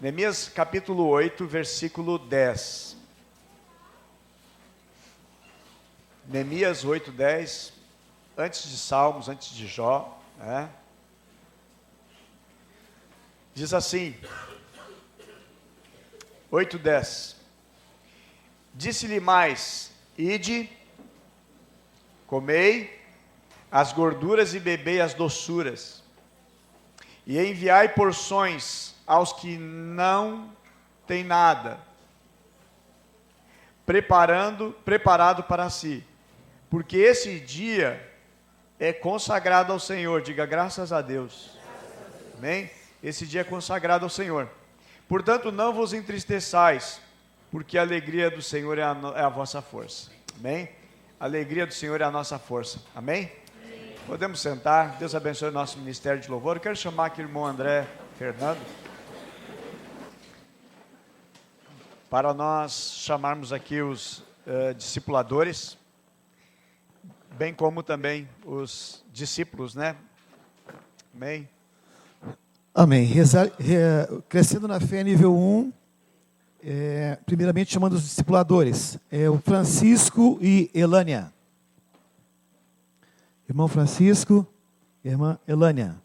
Neemias capítulo 8, versículo 10. Neemias 8, 10, antes de Salmos, antes de Jó, né? Diz assim, 8, 10. Disse-lhe mais, ide, comei as gorduras e bebei as doçuras, e enviai porções aos que não têm nada, preparado para si, porque esse dia é consagrado ao Senhor. Diga graças a Deus. Amém? Esse dia é consagrado ao Senhor. Portanto, não vos entristeçais, porque a alegria do Senhor é a vossa força. Amém? A alegria do Senhor é a nossa força. Amém? Amém. Podemos sentar. Deus abençoe o nosso ministério de louvor. Eu quero chamar aqui o irmão André Fernando, para nós chamarmos aqui os discipuladores, bem como também os discípulos, né? Amém? Amém. Crescendo na fé, nível 1, primeiramente chamando os discipuladores, o Francisco e Elânia. Irmão Francisco, irmã Elânia.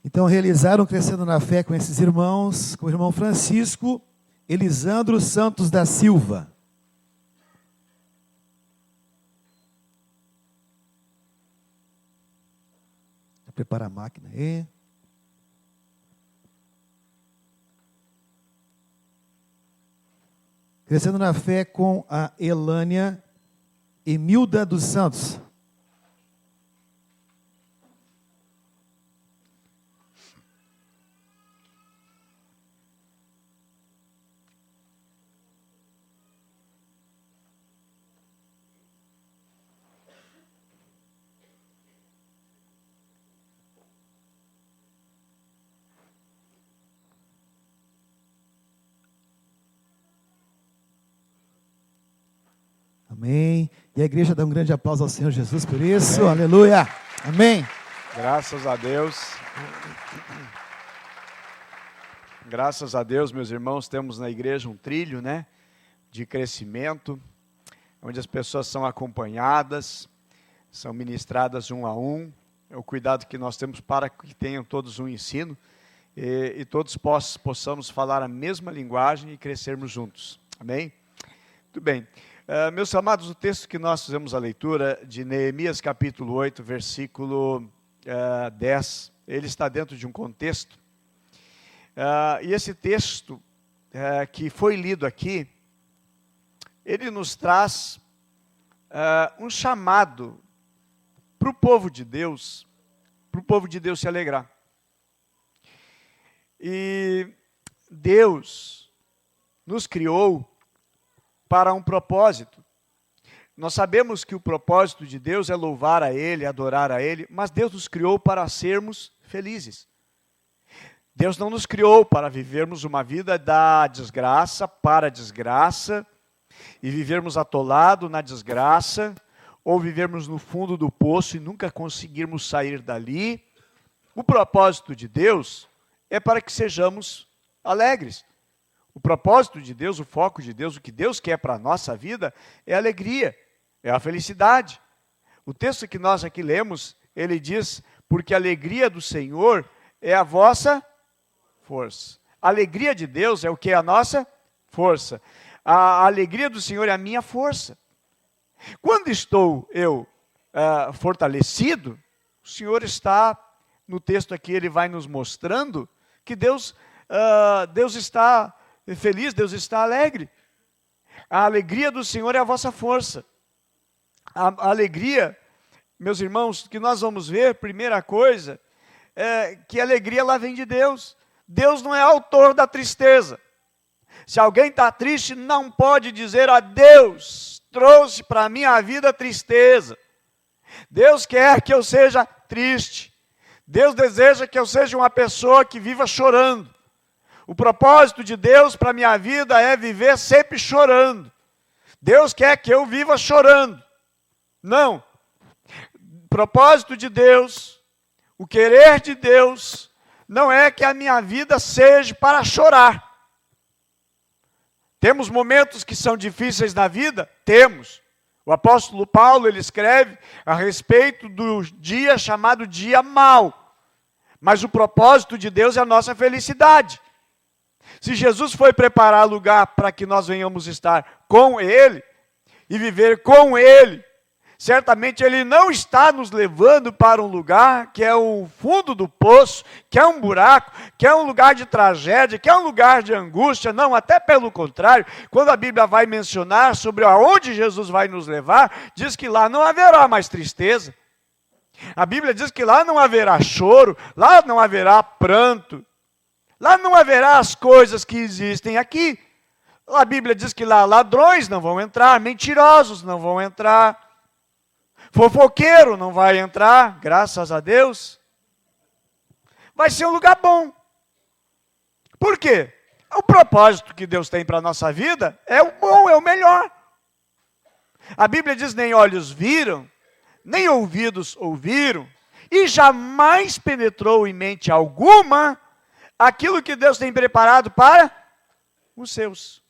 Então realizaram Crescendo na Fé com esses irmãos, com o irmão Francisco Elisandro Santos da Silva. Prepara a máquina aí. Crescendo na Fé com a Elânia Emilda dos Santos. Amém. E a igreja dá um grande aplauso ao Senhor Jesus por isso. Amém. Aleluia. Amém. Graças a Deus. Graças a Deus, meus irmãos, temos na igreja um trilho, né, de crescimento, onde as pessoas são acompanhadas, são ministradas um a um. É o cuidado que nós temos para que tenham todos um ensino e todos possamos falar a mesma linguagem e crescermos juntos. Amém? Muito bem. Meus amados, o texto que nós fizemos a leitura de Neemias capítulo 8, versículo 10, ele está dentro de um contexto, e esse texto que foi lido aqui, ele nos traz um chamado para o povo de Deus se alegrar. E Deus nos criou para um propósito. Nós sabemos que o propósito de Deus é louvar a Ele, adorar a Ele, mas Deus nos criou para sermos felizes. Deus não nos criou para vivermos uma vida da desgraça para a desgraça, e vivermos atolado na desgraça, ou vivermos no fundo do poço e nunca conseguirmos sair dali. O propósito de Deus é para que sejamos alegres. O propósito de Deus, o foco de Deus, o que Deus quer para a nossa vida é a alegria, é a felicidade. O texto que nós aqui lemos, ele diz, porque a alegria do Senhor é a vossa força. A alegria de Deus é o que é a nossa força. A alegria do Senhor é a minha força. Quando estou eu fortalecido, o Senhor está, no texto aqui ele vai nos mostrando que Deus está feliz, Deus está alegre. A alegria do Senhor é a vossa força. A alegria, meus irmãos, que nós vamos ver, primeira coisa, é que a alegria ela vem de Deus. Deus não é autor da tristeza. Se alguém está triste, não pode dizer a Deus, trouxe para a minha vida tristeza. Deus quer que eu seja triste. Deus deseja que eu seja uma pessoa que viva chorando. O propósito de Deus para a minha vida é viver sempre chorando. Deus quer que eu viva chorando. Não. O propósito de Deus, o querer de Deus, não é que a minha vida seja para chorar. Temos momentos que são difíceis na vida? Temos. O apóstolo Paulo, ele escreve a respeito do dia chamado dia mau. Mas o propósito de Deus é a nossa felicidade. Se Jesus foi preparar lugar para que nós venhamos estar com Ele e viver com Ele, certamente Ele não está nos levando para um lugar que é o fundo do poço, que é um buraco, que é um lugar de tragédia, que é um lugar de angústia. Não, até pelo contrário, quando a Bíblia vai mencionar sobre aonde Jesus vai nos levar, diz que lá não haverá mais tristeza. A Bíblia diz que lá não haverá choro, lá não haverá pranto, lá não haverá as coisas que existem aqui. A Bíblia diz que lá ladrões não vão entrar, mentirosos não vão entrar, fofoqueiro não vai entrar, graças a Deus. Vai ser um lugar bom. Por quê? O propósito que Deus tem para a nossa vida é o bom, é o melhor. A Bíblia diz: nem olhos viram, nem ouvidos ouviram, e jamais penetrou em mente alguma aquilo que Deus tem preparado para os seus.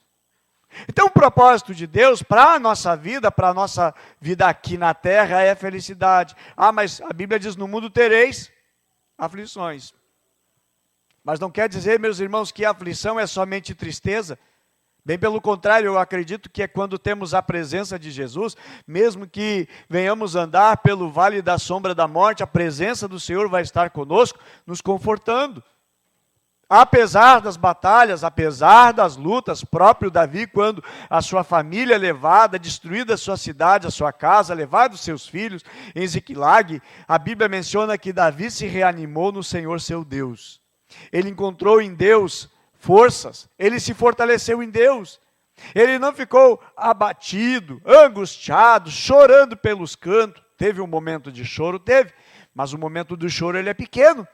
Então o propósito de Deus para a nossa vida aqui na terra é a felicidade. Mas a Bíblia diz: no mundo tereis aflições. Mas não quer dizer, meus irmãos, que a aflição é somente tristeza. Bem pelo contrário, eu acredito que é quando temos a presença de Jesus, mesmo que venhamos andar pelo vale da sombra da morte, a presença do Senhor vai estar conosco, nos confortando. Apesar das batalhas, apesar das lutas, próprio Davi, quando a sua família é levada, destruída a sua cidade, a sua casa, levado os seus filhos em Ziclag, a Bíblia menciona que Davi se reanimou no Senhor seu Deus. Ele encontrou em Deus forças, ele se fortaleceu em Deus. Ele não ficou abatido, angustiado, chorando pelos cantos. Teve um momento de choro? Teve, mas o momento do choro ele é pequeno,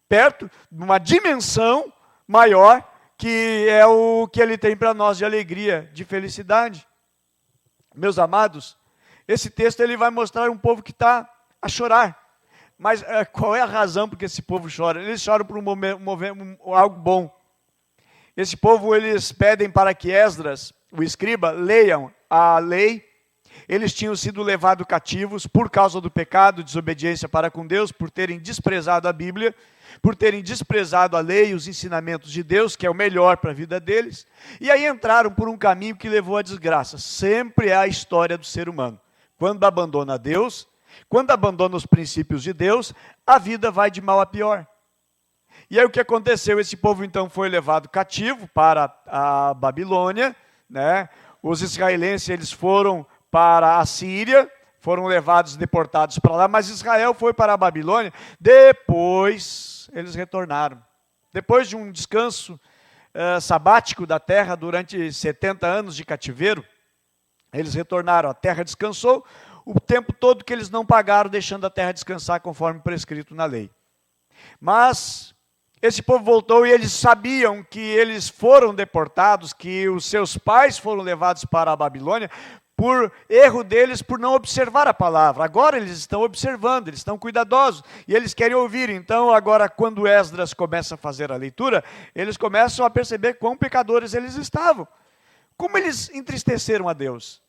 perto de uma dimensão maior, que é o que ele tem para nós de alegria, de felicidade. Meus amados, esse texto ele vai mostrar um povo que está a chorar. Mas qual é a razão por que esse povo chora? Eles choram por algo bom. Esse povo, eles pedem para que Esdras, o escriba, leiam a lei. Eles tinham sido levados cativos por causa do pecado, desobediência para com Deus, por terem desprezado a Bíblia, por terem desprezado a lei e os ensinamentos de Deus, que é o melhor para a vida deles. E aí entraram por um caminho que levou à desgraça. Sempre é a história do ser humano. Quando abandona Deus, quando abandona os princípios de Deus, a vida vai de mal a pior. E aí o que aconteceu? Esse povo então foi levado cativo para a Babilônia, né? Os israelenses, eles foram para a Síria, foram levados, deportados para lá, mas Israel foi para a Babilônia. Depois eles retornaram. Depois de um descanso sabático da terra durante 70 anos de cativeiro, eles retornaram. A terra descansou o tempo todo que eles não pagaram, deixando a terra descansar conforme prescrito na lei. Mas esse povo voltou e eles sabiam que eles foram deportados, que os seus pais foram levados para a Babilônia, por erro deles, por não observar a palavra. Agora eles estão observando, eles estão cuidadosos, e eles querem ouvir. Então agora, quando Esdras começa a fazer a leitura, eles começam a perceber quão pecadores eles estavam. Como eles entristeceram a Deus.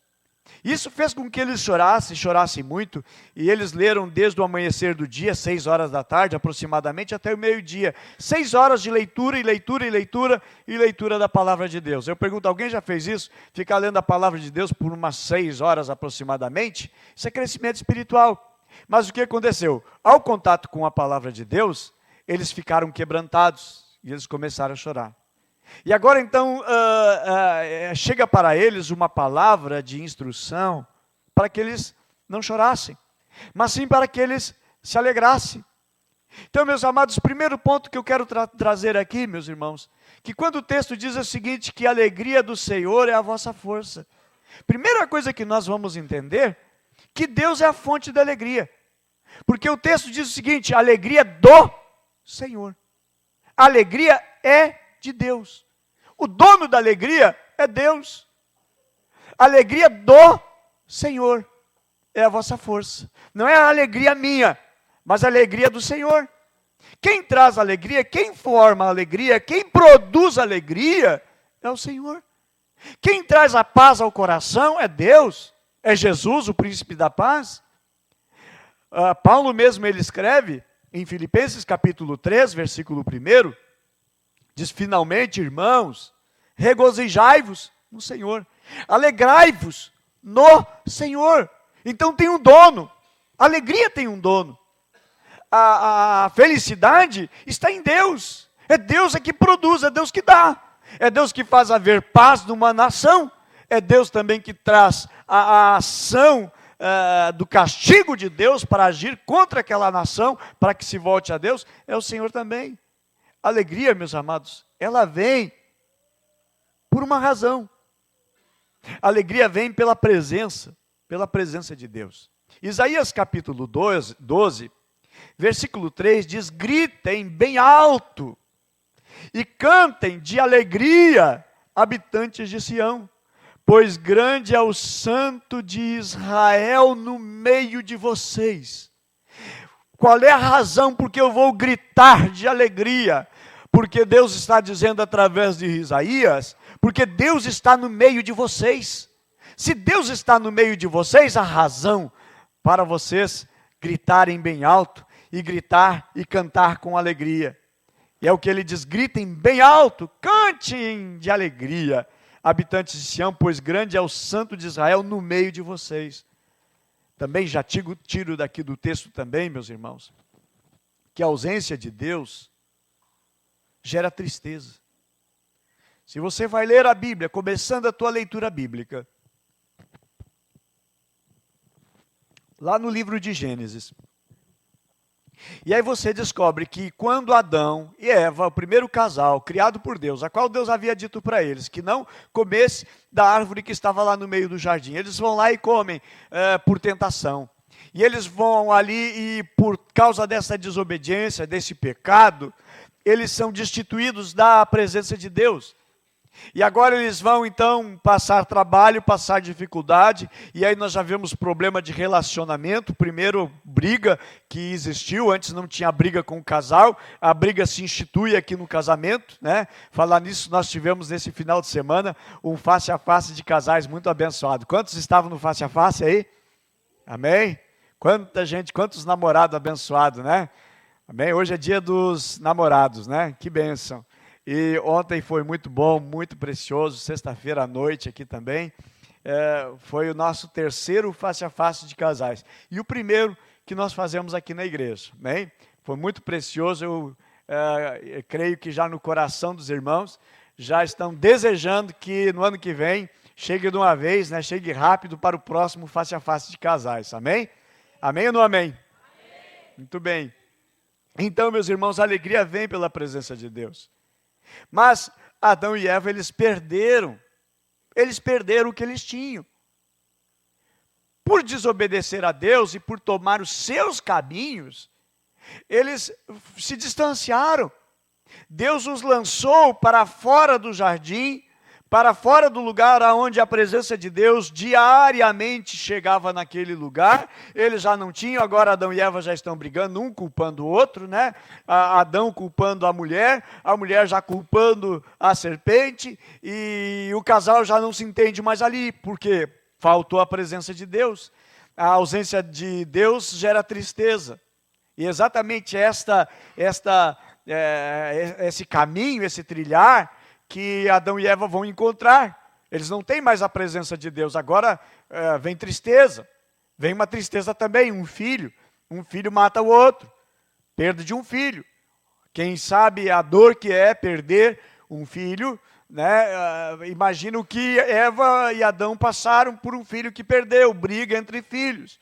Isso fez com que eles chorassem muito, e eles leram desde o amanhecer do dia, 6 horas da tarde aproximadamente, até o meio-dia. 6 horas de leitura, e leitura, e leitura, e leitura da palavra de Deus. Eu pergunto, alguém já fez isso? Ficar lendo a palavra de Deus por umas 6 horas aproximadamente? Isso é crescimento espiritual. Mas o que aconteceu? Ao contato com a palavra de Deus, eles ficaram quebrantados, e eles começaram a chorar. E agora então chega para eles uma palavra de instrução para que eles não chorassem, mas sim para que eles se alegrassem. Então, meus amados, o primeiro ponto que eu quero trazer aqui, meus irmãos, que quando o texto diz o seguinte, que a alegria do Senhor é a vossa força. Primeira coisa que nós vamos entender, que Deus é a fonte da alegria. Porque o texto diz o seguinte, a alegria do Senhor. A alegria é de Deus. O dono da alegria é Deus. A alegria do Senhor é a vossa força. Não é a alegria minha, mas a alegria do Senhor. Quem traz alegria, quem forma a alegria, quem produz alegria é o Senhor. Quem traz a paz ao coração é Deus, é Jesus, o príncipe da paz. Paulo mesmo, ele escreve em Filipenses capítulo 3, versículo 1, diz: finalmente, irmãos, regozijai-vos no Senhor, alegrai-vos no Senhor. Então tem um dono, a alegria tem um dono. A felicidade está em Deus. É Deus que produz, é Deus que dá. É Deus que faz haver paz numa nação. É Deus também que traz a ação do castigo de Deus para agir contra aquela nação, para que se volte a Deus. É o Senhor também. A alegria, meus amados, ela vem por uma razão. A alegria vem pela presença de Deus. Isaías capítulo 12, versículo 3 diz: gritem bem alto e cantem de alegria, habitantes de Sião, pois grande é o Santo de Israel no meio de vocês. Qual é a razão por que eu vou gritar de alegria? Porque Deus está dizendo através de Isaías, porque Deus está no meio de vocês. Se Deus está no meio de vocês, a razão para vocês gritarem bem alto e gritar e cantar com alegria. E é o que ele diz: gritem bem alto, cantem de alegria, habitantes de Sião, pois grande é o Santo de Israel no meio de vocês. Também já tiro daqui do texto também, meus irmãos, que a ausência de Deus gera tristeza. Se você vai ler a Bíblia, começando a tua leitura bíblica, lá no livro de Gênesis, e aí você descobre que quando Adão e Eva, o primeiro casal criado por Deus, a qual Deus havia dito para eles que não comesse da árvore que estava lá no meio do jardim, eles vão lá e comem por tentação. E eles vão ali e por causa dessa desobediência, desse pecado, eles são destituídos da presença de Deus. E agora eles vão então passar trabalho, passar dificuldade, e aí nós já vemos problema de relacionamento. Primeiro, briga que existiu, antes não tinha briga com o casal, a briga se institui aqui no casamento, né? Falar nisso, nós tivemos nesse final de semana um face a face de casais muito abençoado. Quantos estavam no face a face aí? Amém? Quanta gente, quantos namorados abençoados, né? Amém? Hoje é dia dos namorados, né? Que bênção. E ontem foi muito bom, muito precioso, sexta-feira à noite aqui também, foi o nosso terceiro face a face de casais. E o primeiro que nós fazemos aqui na igreja, né? Foi muito precioso, eu creio que já no coração dos irmãos, já estão desejando que no ano que vem, chegue de uma vez, né? Chegue rápido para o próximo face a face de casais, amém? Amém ou não amém? Amém. Muito bem. Então, meus irmãos, a alegria vem pela presença de Deus. Mas Adão e Eva, eles perderam o que eles tinham. Por desobedecer a Deus e por tomar os seus caminhos, eles se distanciaram. Deus os lançou para fora do jardim, para fora do lugar onde a presença de Deus diariamente chegava naquele lugar. Eles já não tinham, agora Adão e Eva já estão brigando, um culpando o outro, né? Adão culpando a mulher já culpando a serpente, e o casal já não se entende mais ali, porque faltou a presença de Deus. A ausência de Deus gera tristeza. E exatamente esse caminho, esse trilhar, que Adão e Eva vão encontrar. Eles não têm mais a presença de Deus. Agora vem tristeza. Vem uma tristeza também. Um filho mata o outro. Perda de um filho. Quem sabe a dor que é perder um filho, né? Imagina o que Eva e Adão passaram por um filho que perdeu. Briga entre filhos.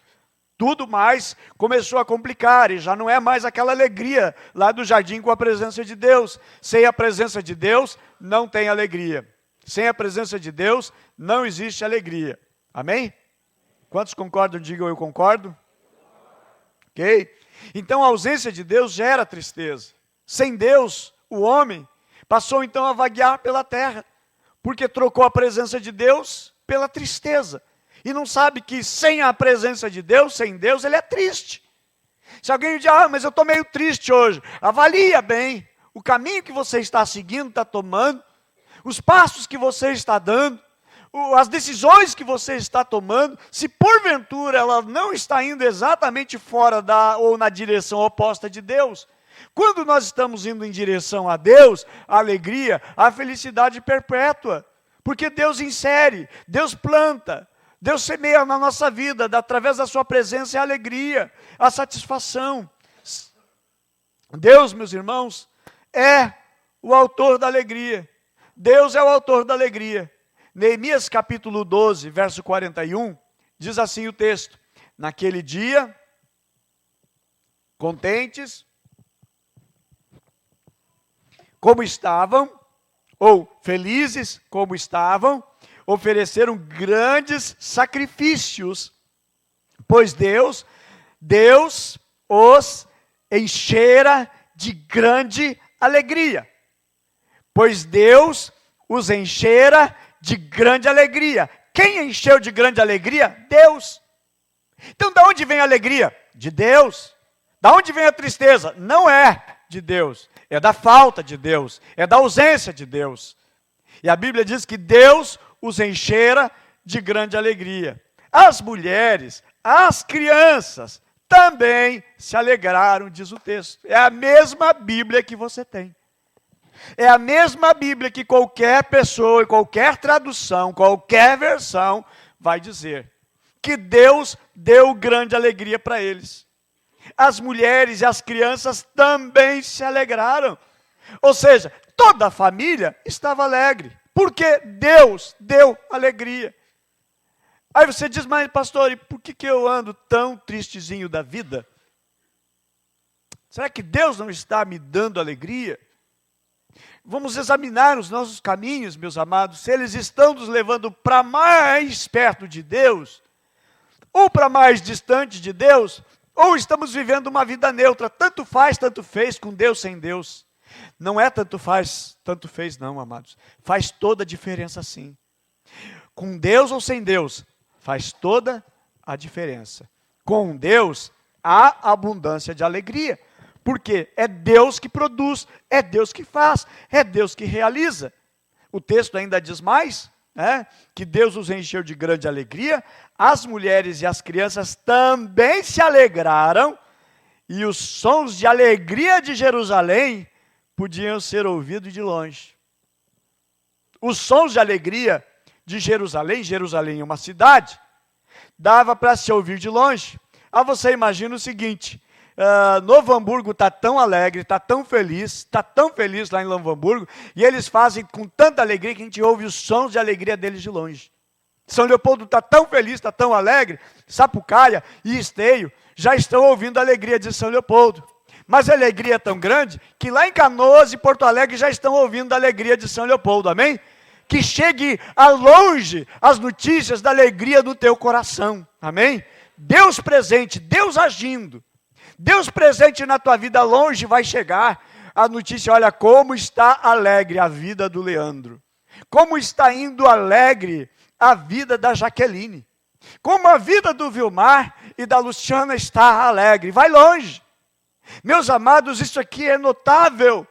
Tudo mais começou a complicar, e já não é mais aquela alegria lá do jardim com a presença de Deus. Sem a presença de Deus, não tem alegria. Sem a presença de Deus, não existe alegria. Amém? Quantos concordam? Digam eu concordo. Ok? Então a ausência de Deus gera tristeza. Sem Deus, o homem Passou então a vaguear pela terra, porque trocou a presença de Deus pela tristeza. E não sabe que sem a presença de Deus, sem Deus, ele é triste. Se alguém diz, mas eu estou meio triste hoje, avalia bem o caminho que você está seguindo, está tomando, os passos que você está dando, as decisões que você está tomando, se porventura ela não está indo exatamente fora ou na direção oposta de Deus. Quando nós estamos indo em direção a Deus, a alegria, a felicidade perpétua, porque Deus insere, Deus planta, Deus semeia na nossa vida, através da sua presença, a alegria, a satisfação. Deus, meus irmãos, é o autor da alegria. Deus é o autor da alegria. Neemias capítulo 12, verso 41, diz assim o texto: naquele dia, contentes, como estavam, ou felizes como estavam, ofereceram grandes sacrifícios, pois Deus os enchera de grande alegria. Pois Deus os enchera de grande alegria. Quem encheu de grande alegria? Deus. Então, de onde vem a alegria? De Deus. Da onde vem a tristeza? Não é de Deus. É da falta de Deus. É da ausência de Deus. E a Bíblia diz que Deus os enchera de grande alegria. As mulheres, as crianças também se alegraram, diz o texto. É a mesma Bíblia que você tem. É a mesma Bíblia que qualquer pessoa, em qualquer tradução, qualquer versão, vai dizer. Que Deus deu grande alegria para eles. As mulheres e as crianças também se alegraram. Ou seja, toda a família estava alegre. Porque Deus deu alegria. Aí você diz, mas pastor, e por que eu ando tão tristezinho da vida? Será que Deus não está me dando alegria? Vamos examinar os nossos caminhos, meus amados, se eles estão nos levando para mais perto de Deus, ou para mais distante de Deus, ou estamos vivendo uma vida neutra, tanto faz, tanto fez, com Deus, sem Deus. Não é tanto faz, tanto fez não, amados. Faz toda a diferença sim. Com Deus ou sem Deus, faz toda a diferença. Com Deus, há abundância de alegria. Porque é Deus que produz, é Deus que faz, é Deus que realiza. O texto ainda diz mais, que Deus os encheu de grande alegria, as mulheres e as crianças também se alegraram, e os sons de alegria de Jerusalém podiam ser ouvidos de longe. Os sons de alegria de Jerusalém, Jerusalém é uma cidade, dava para se ouvir de longe. Você imagina o seguinte: Novo Hamburgo está tão alegre, está tão feliz lá em Novo Hamburgo, e eles fazem com tanta alegria que a gente ouve os sons de alegria deles de longe. São Leopoldo está tão feliz, está tão alegre, Sapucaia e Esteio já estão ouvindo a alegria de São Leopoldo. Mas a alegria é tão grande que lá em Canoas e Porto Alegre já estão ouvindo a alegria de São Leopoldo, amém? Que chegue a longe as notícias da alegria do teu coração, amém? Deus presente, Deus agindo. Deus presente na tua vida, longe vai chegar a notícia: olha como está alegre a vida do Leandro, como está indo alegre a vida da Jaqueline, como a vida do Vilmar e da Luciana está alegre, vai longe. Meus amados, isso aqui é notável.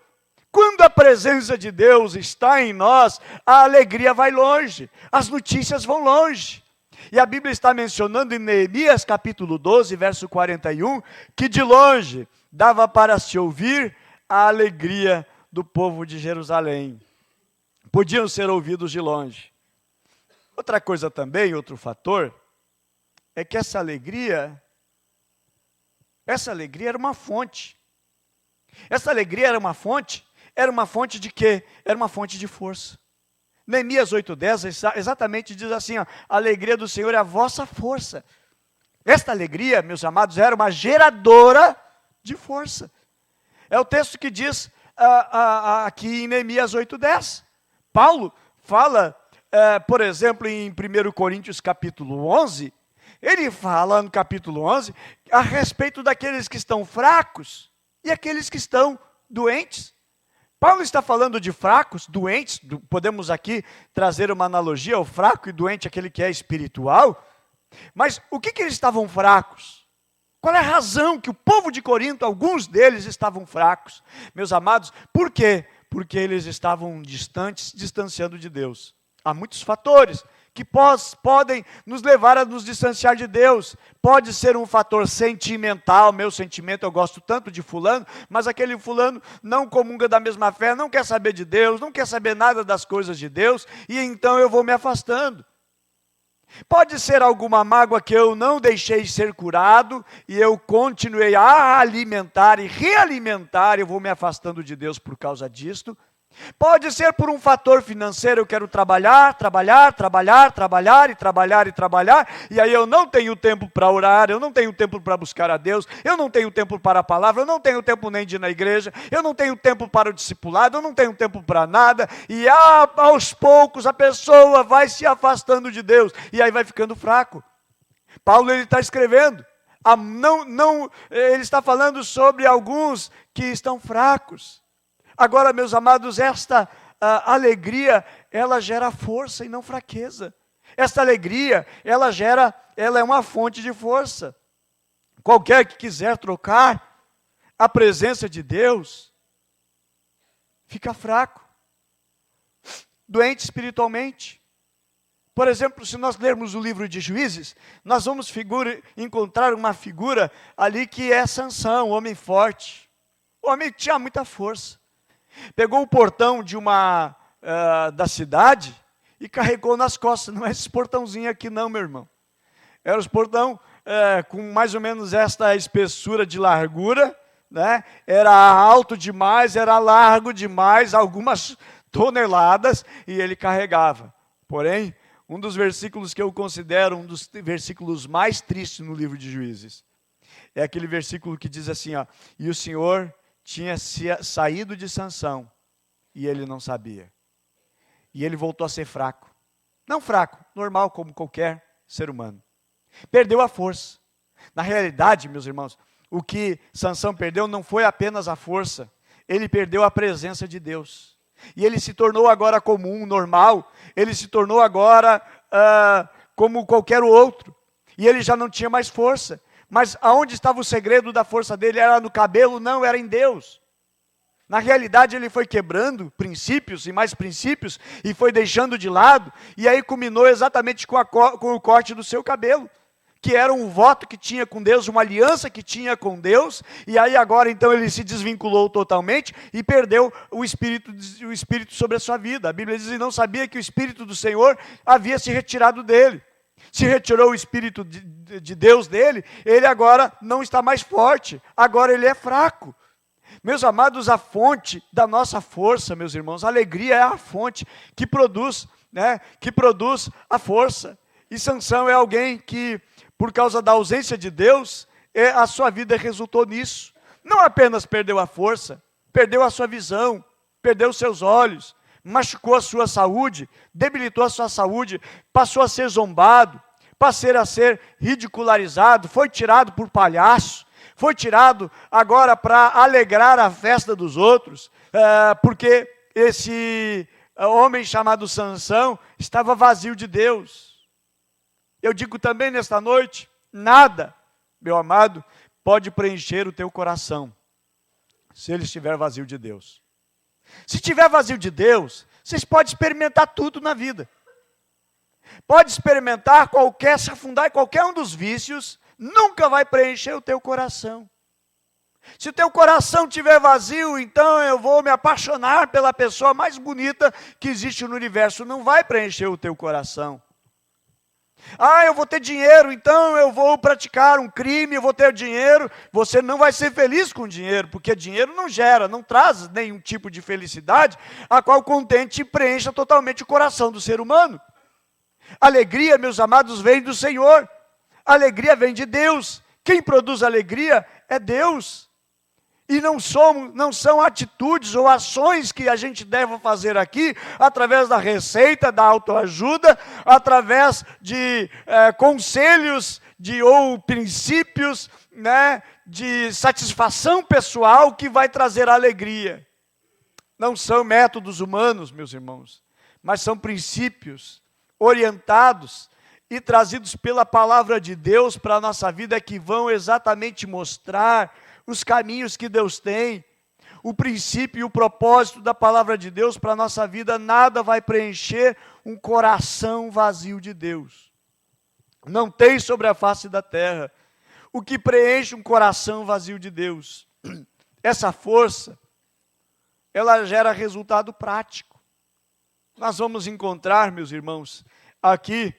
Quando a presença de Deus está em nós, a alegria vai longe, as notícias vão longe. E a Bíblia está mencionando em Neemias capítulo 12, verso 41, que de longe dava para se ouvir a alegria do povo de Jerusalém. Podiam ser ouvidos de longe. Outra coisa também, outro fator, é que essa alegria era uma fonte. Essa alegria era uma fonte de quê? Era uma fonte de força. Neemias 8:10 exatamente diz assim: a alegria do Senhor é a vossa força. Esta alegria, meus amados, era uma geradora de força. É o texto que diz aqui em Neemias 8:10. Paulo fala, por exemplo, em 1 Coríntios capítulo 11, ele fala no capítulo 11 a respeito daqueles que estão fracos e aqueles que estão doentes. Paulo está falando de fracos, doentes, podemos aqui trazer uma analogia, o fraco e doente, aquele que é espiritual. Mas o que eles estavam fracos? Qual é a razão que o povo de Corinto, alguns deles estavam fracos? Meus amados, por quê? Porque eles estavam distantes, distanciando de Deus. Há muitos fatores que podem nos levar a nos distanciar de Deus. Pode ser um fator sentimental, meu sentimento, eu gosto tanto de fulano, mas aquele fulano não comunga da mesma fé, não quer saber de Deus, não quer saber nada das coisas de Deus, e então eu vou me afastando. Pode ser alguma mágoa que eu não deixei ser curado, e eu continuei a alimentar e realimentar, eu vou me afastando de Deus por causa disto. Pode ser por um fator financeiro, eu quero trabalhar, e aí eu não tenho tempo para orar, eu não tenho tempo para buscar a Deus, eu não tenho tempo para a palavra, eu não tenho tempo nem de ir na igreja, eu não tenho tempo para o discipulado, eu não tenho tempo para nada, e aos poucos a pessoa vai se afastando de Deus, e aí vai ficando fraco. Paulo ele está escrevendo, ele está falando sobre alguns que estão fracos. Agora, meus amados, esta alegria, ela gera força e não fraqueza. Esta alegria, ela é uma fonte de força. Qualquer que quiser trocar a presença de Deus, fica fraco, doente espiritualmente. Por exemplo, se nós lermos o livro de Juízes, nós vamos encontrar uma figura ali que é Sansão, um homem forte. O homem tinha muita força. Pegou o portão de da cidade e carregou nas costas. Não é esse portãozinho aqui não, meu irmão. Era os portão com mais ou menos esta espessura de largura, né? Era alto demais, era largo demais, algumas toneladas, e ele carregava. Porém, um dos versículos que eu considero um dos versículos mais tristes no livro de Juízes, é aquele versículo que diz assim, ó, e o Senhor tinha saído de Sansão, e ele não sabia. E ele voltou a ser fraco. Não fraco, normal como qualquer ser humano. Perdeu a força. Na realidade, meus irmãos, o que Sansão perdeu não foi apenas a força, ele perdeu a presença de Deus. E ele se tornou agora comum, normal, ele se tornou agora como qualquer outro. E ele já não tinha mais força. Mas aonde estava o segredo da força dele? Era no cabelo? Não, era em Deus. Na realidade ele foi quebrando princípios e mais princípios e foi deixando de lado, e aí culminou exatamente com o corte do seu cabelo, que era um voto que tinha com Deus, uma aliança que tinha com Deus, e aí agora então ele se desvinculou totalmente e perdeu o Espírito sobre a sua vida. A Bíblia diz que não sabia que o Espírito do Senhor havia se retirado dele. Se retirou o Espírito de Deus dele, ele agora não está mais forte, agora ele é fraco. Meus amados, a fonte da nossa força, meus irmãos, a alegria é a fonte que produz a força. E Sansão é alguém que, por causa da ausência de Deus, a sua vida resultou nisso. Não apenas perdeu a força, perdeu a sua visão, perdeu os seus olhos, machucou a sua saúde, debilitou a sua saúde, passou a ser zombado, passou a ser ridicularizado, foi tirado por palhaço, foi tirado agora para alegrar a festa dos outros, porque esse homem chamado Sansão estava vazio de Deus. Eu digo também nesta noite, nada, meu amado, pode preencher o teu coração, se ele estiver vazio de Deus. Se estiver vazio de Deus, vocês podem experimentar tudo na vida. Pode experimentar se afundar em qualquer um dos vícios, nunca vai preencher o teu coração. Se o teu coração estiver vazio, então eu vou me apaixonar pela pessoa mais bonita que existe no universo. Não vai preencher o teu coração. Eu vou ter dinheiro, então eu vou praticar um crime, eu vou ter dinheiro. Você não vai ser feliz com dinheiro, porque dinheiro não traz nenhum tipo de felicidade, a qual contente e preencha totalmente o coração do ser humano. Alegria, meus amados, vem do Senhor. Alegria vem de Deus. Quem produz alegria é Deus. E não são atitudes ou ações que a gente deve fazer aqui, através da receita, da autoajuda, através de conselhos ou princípios, né, de satisfação pessoal que vai trazer alegria. Não são métodos humanos, meus irmãos, mas são princípios orientados e trazidos pela palavra de Deus para a nossa vida, que vão exatamente mostrar os caminhos que Deus tem. O princípio e o propósito da palavra de Deus para a nossa vida, nada vai preencher um coração vazio de Deus. Não tem sobre a face da terra o que preenche um coração vazio de Deus. Essa força, ela gera resultado prático. Nós vamos encontrar, meus irmãos, aqui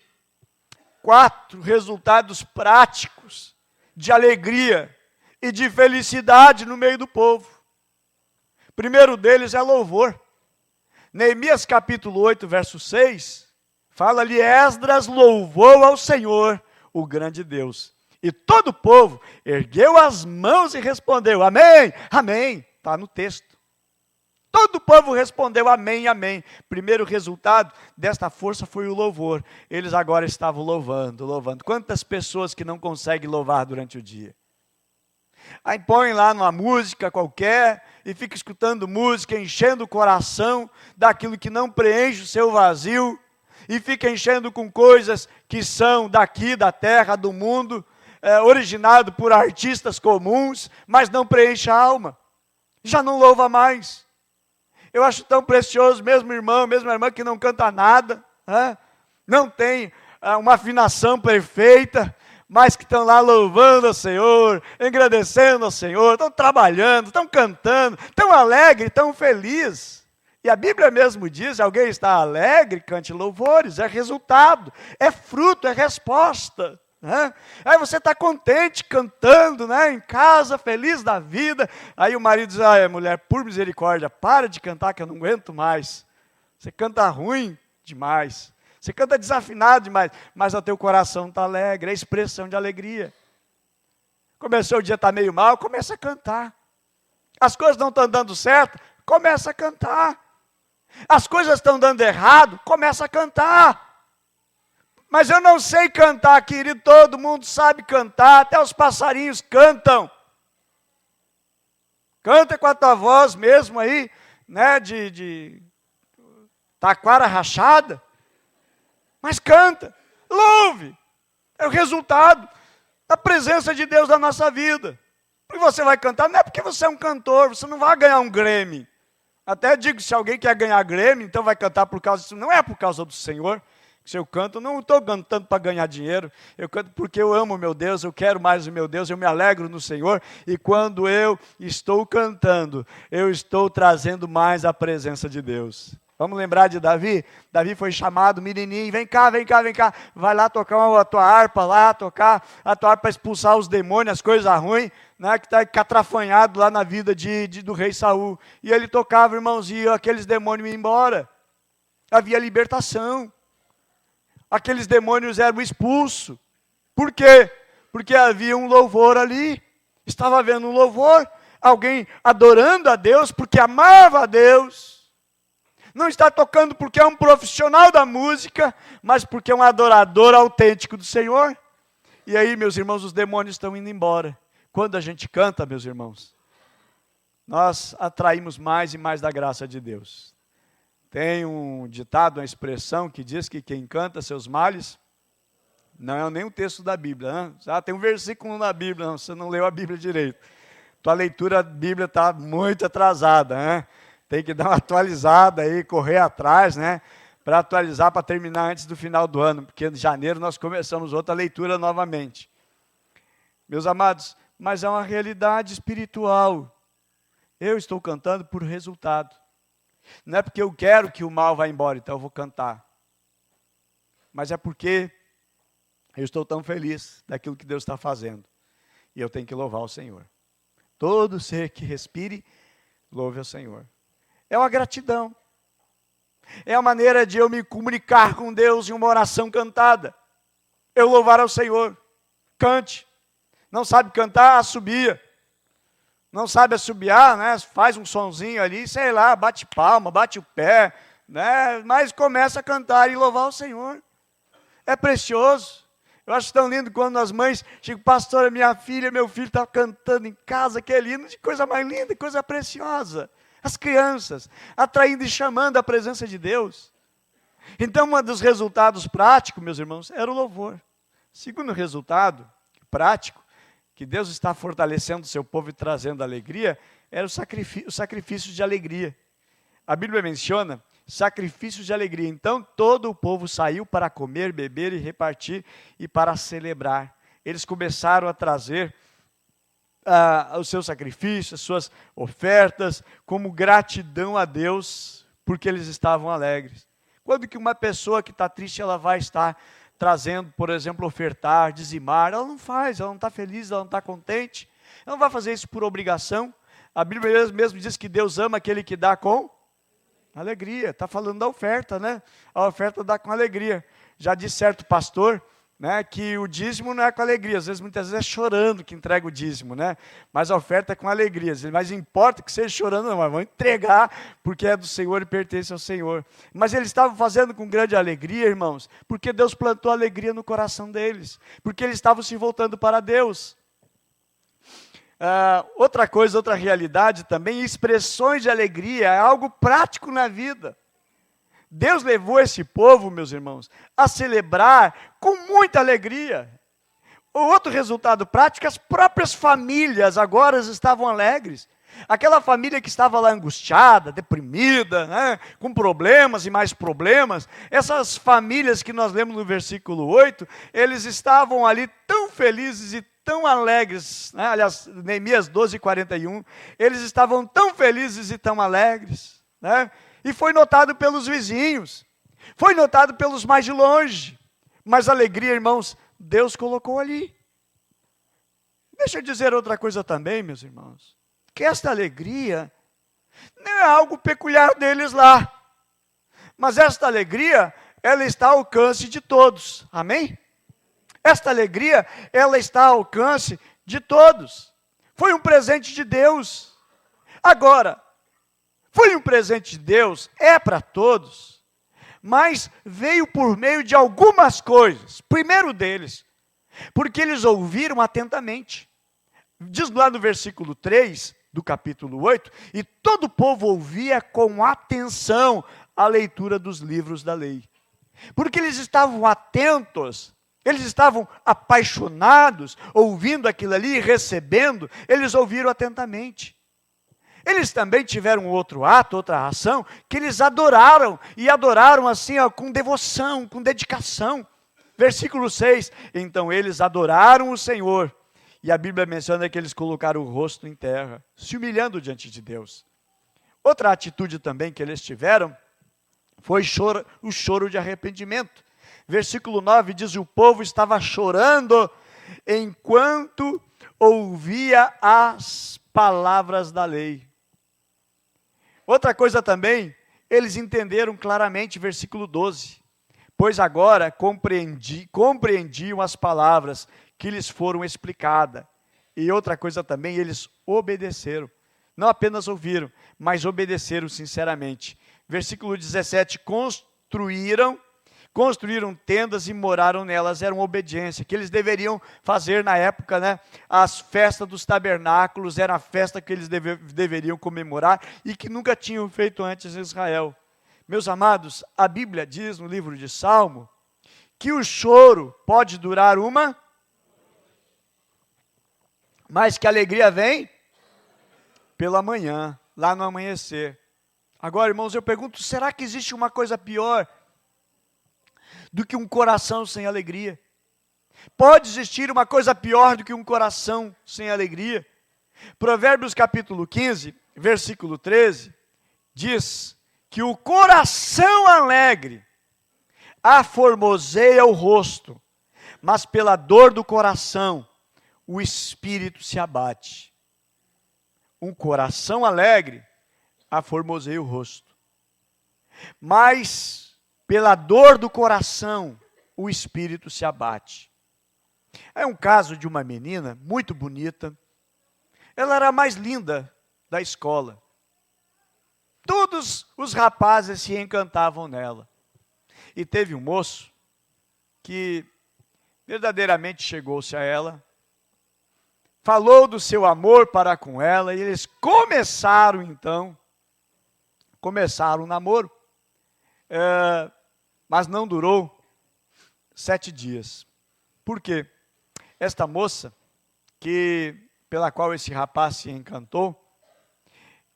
4 resultados práticos de alegria e de felicidade no meio do povo. O primeiro deles é louvor. Neemias capítulo 8, verso 6, fala ali: Esdras louvou ao Senhor, o grande Deus. E todo o povo ergueu as mãos e respondeu: amém, amém. Está no texto. Todo o povo respondeu amém, amém. Primeiro resultado desta força foi o louvor. Eles agora estavam louvando, louvando. Quantas pessoas que não conseguem louvar durante o dia? Aí põe lá numa música qualquer e fica escutando música, enchendo o coração daquilo que não preenche o seu vazio, e fica enchendo com coisas que são daqui, da terra, do mundo, originado por artistas comuns, mas não preenche a alma. Já não louva mais. Eu acho tão precioso, mesmo irmão, mesma irmã que não canta nada, não tem uma afinação perfeita, mas que estão lá louvando ao Senhor, engrandecendo ao Senhor, estão trabalhando, estão cantando, estão alegres, estão felizes. E a Bíblia mesmo diz: alguém está alegre, cante louvores. É resultado, é fruto, é resposta. Aí você está contente, cantando, em casa, feliz da vida. Aí o marido diz: mulher, por misericórdia, para de cantar que eu não aguento mais. Você canta ruim demais, você canta desafinado demais, mas o teu coração está alegre, é expressão de alegria. Começou o dia, está meio mal, começa a cantar. As coisas não estão dando certo, começa a cantar. As coisas estão dando errado, começa a cantar. Mas eu não sei cantar, querido, todo mundo sabe cantar, até os passarinhos cantam. Canta com a tua voz mesmo aí, de taquara rachada. Mas canta, louve. É o resultado da presença de Deus na nossa vida. E você vai cantar, não é porque você é um cantor, você não vai ganhar um Grammy. Até digo, se alguém quer ganhar Grammy, então vai cantar por causa disso. Não é por causa do Senhor. Se eu canto, não estou cantando para ganhar dinheiro, eu canto porque eu amo o meu Deus, eu quero mais o meu Deus, eu me alegro no Senhor, e quando eu estou cantando, eu estou trazendo mais a presença de Deus. Vamos lembrar de Davi? Davi foi chamado, menininho, vem cá, vai lá tocar a tua harpa lá, tocar a tua harpa para expulsar os demônios, as coisas ruins, que está catrafanhado lá na vida do rei Saul. E ele tocava, irmãos, e aqueles demônios iam embora. Havia libertação. Aqueles demônios eram expulsos. Por quê? Porque havia um louvor ali. Estava havendo um louvor. Alguém adorando a Deus porque amava a Deus. Não está tocando porque é um profissional da música, mas porque é um adorador autêntico do Senhor. E aí, meus irmãos, os demônios estão indo embora. Quando a gente canta, meus irmãos, nós atraímos mais e mais da graça de Deus. Tem um ditado, uma expressão que diz que quem canta seus males, não é nem um texto da Bíblia. Tem um versículo na Bíblia, você não leu a Bíblia direito. Tua leitura da Bíblia está muito atrasada. Tem que dar uma atualizada aí, correr atrás, para atualizar, para terminar antes do final do ano, porque em janeiro nós começamos outra leitura novamente. Meus amados, mas é uma realidade espiritual. Eu estou cantando por resultado. Não é porque eu quero que o mal vá embora, então eu vou cantar. Mas é porque eu estou tão feliz daquilo que Deus está fazendo. E eu tenho que louvar o Senhor. Todo ser que respire, louve ao Senhor. É uma gratidão. É a maneira de eu me comunicar com Deus em uma oração cantada. Eu louvar ao Senhor. Cante. Não sabe cantar? Assobia. Não sabe assobiar, faz um sonzinho ali, sei lá, bate palma, bate o pé, mas começa a cantar e louvar o Senhor. É precioso. Eu acho tão lindo quando as mães chegam: pastora, minha filha, meu filho está cantando em casa, que é lindo, de coisa mais linda, coisa preciosa. As crianças, atraindo e chamando a presença de Deus. Então, um dos resultados práticos, meus irmãos, era o louvor. Segundo resultado prático, que Deus está fortalecendo o seu povo e trazendo alegria, era o sacrifício de alegria. A Bíblia menciona sacrifícios de alegria. Então, todo o povo saiu para comer, beber e repartir e para celebrar. Eles começaram a trazer os seus sacrifícios, as suas ofertas, como gratidão a Deus, porque eles estavam alegres. Quando que uma pessoa que está triste, ela vai estar trazendo, por exemplo, ofertar, dizimar? Ela não faz, ela não está feliz, ela não está contente. Ela não vai fazer isso por obrigação. A Bíblia mesmo diz que Deus ama aquele que dá com alegria. Está falando da oferta, né? A oferta dá com alegria. Já disse certo pastor, né, que o dízimo não é com alegria. Às vezes, muitas vezes é chorando que entrega o dízimo, né? Mas a oferta é com alegria. Mas importa que seja chorando, não, mas vão entregar, porque é do Senhor e pertence ao Senhor. Mas eles estavam fazendo com grande alegria, irmãos, porque Deus plantou alegria no coração deles, porque eles estavam se voltando para Deus. Outra coisa, outra realidade também, expressões de alegria, é algo prático na vida. Deus levou esse povo, meus irmãos, a celebrar com muita alegria. O outro resultado prático, as próprias famílias agora estavam alegres. Aquela família que estava lá angustiada, deprimida, né, com problemas e mais problemas, essas famílias que nós lemos no versículo 8, eles estavam ali tão felizes e tão alegres, né? Aliás, Neemias 12:41, eles estavam tão felizes e tão alegres, né? E foi notado pelos vizinhos, foi notado pelos mais de longe, mas alegria, irmãos, Deus colocou ali. Deixa eu dizer outra coisa também, meus irmãos, que esta alegria não é algo peculiar deles lá, mas esta alegria, ela está ao alcance de todos, amém? Esta alegria, ela está ao alcance de todos. Foi um presente de Deus. Agora, foi um presente de Deus, é para todos, mas veio por meio de algumas coisas. Primeiro deles, porque eles ouviram atentamente. Diz lá no versículo 3 do capítulo 8, e todo o povo ouvia com atenção a leitura dos livros da lei. Porque eles estavam atentos, eles estavam apaixonados, ouvindo aquilo ali, recebendo, eles ouviram atentamente. Eles também tiveram outro ato, outra ação, que eles adoraram, e adoraram assim, com devoção, com dedicação. Versículo 6, então eles adoraram o Senhor, e a Bíblia menciona que eles colocaram o rosto em terra, se humilhando diante de Deus. Outra atitude também que eles tiveram, foi o choro de arrependimento. Versículo 9 diz, o povo estava chorando, enquanto ouvia as palavras da lei. Outra coisa também, eles entenderam claramente, versículo 12. Pois agora compreendiam as palavras que lhes foram explicadas. E outra coisa também, eles obedeceram. Não apenas ouviram, mas obedeceram sinceramente. Versículo 17, construíram tendas e moraram nelas, era uma obediência, que eles deveriam fazer na época, né? As festas dos tabernáculos, era a festa que eles deveriam comemorar, e que nunca tinham feito antes em Israel. Meus amados, a Bíblia diz no livro de Salmo, que o choro pode durar mas que a alegria vem pela manhã, lá no amanhecer. Agora, irmãos, eu pergunto, será que existe uma coisa pior do que um coração sem alegria? Pode existir uma coisa pior do que um coração sem alegria? Provérbios capítulo 15, versículo 13, diz que o coração alegre aformoseia o rosto, mas pela dor do coração o espírito se abate. Um coração alegre aformoseia o rosto, mas pela dor do coração, o espírito se abate. É um caso de uma menina muito bonita. Ela era a mais linda da escola. Todos os rapazes se encantavam nela. E teve um moço que verdadeiramente chegou-se a ela, falou do seu amor para com ela, e eles começaram então começaram um namoro, mas não durou 7 dias. Por quê? Esta moça, pela qual esse rapaz se encantou,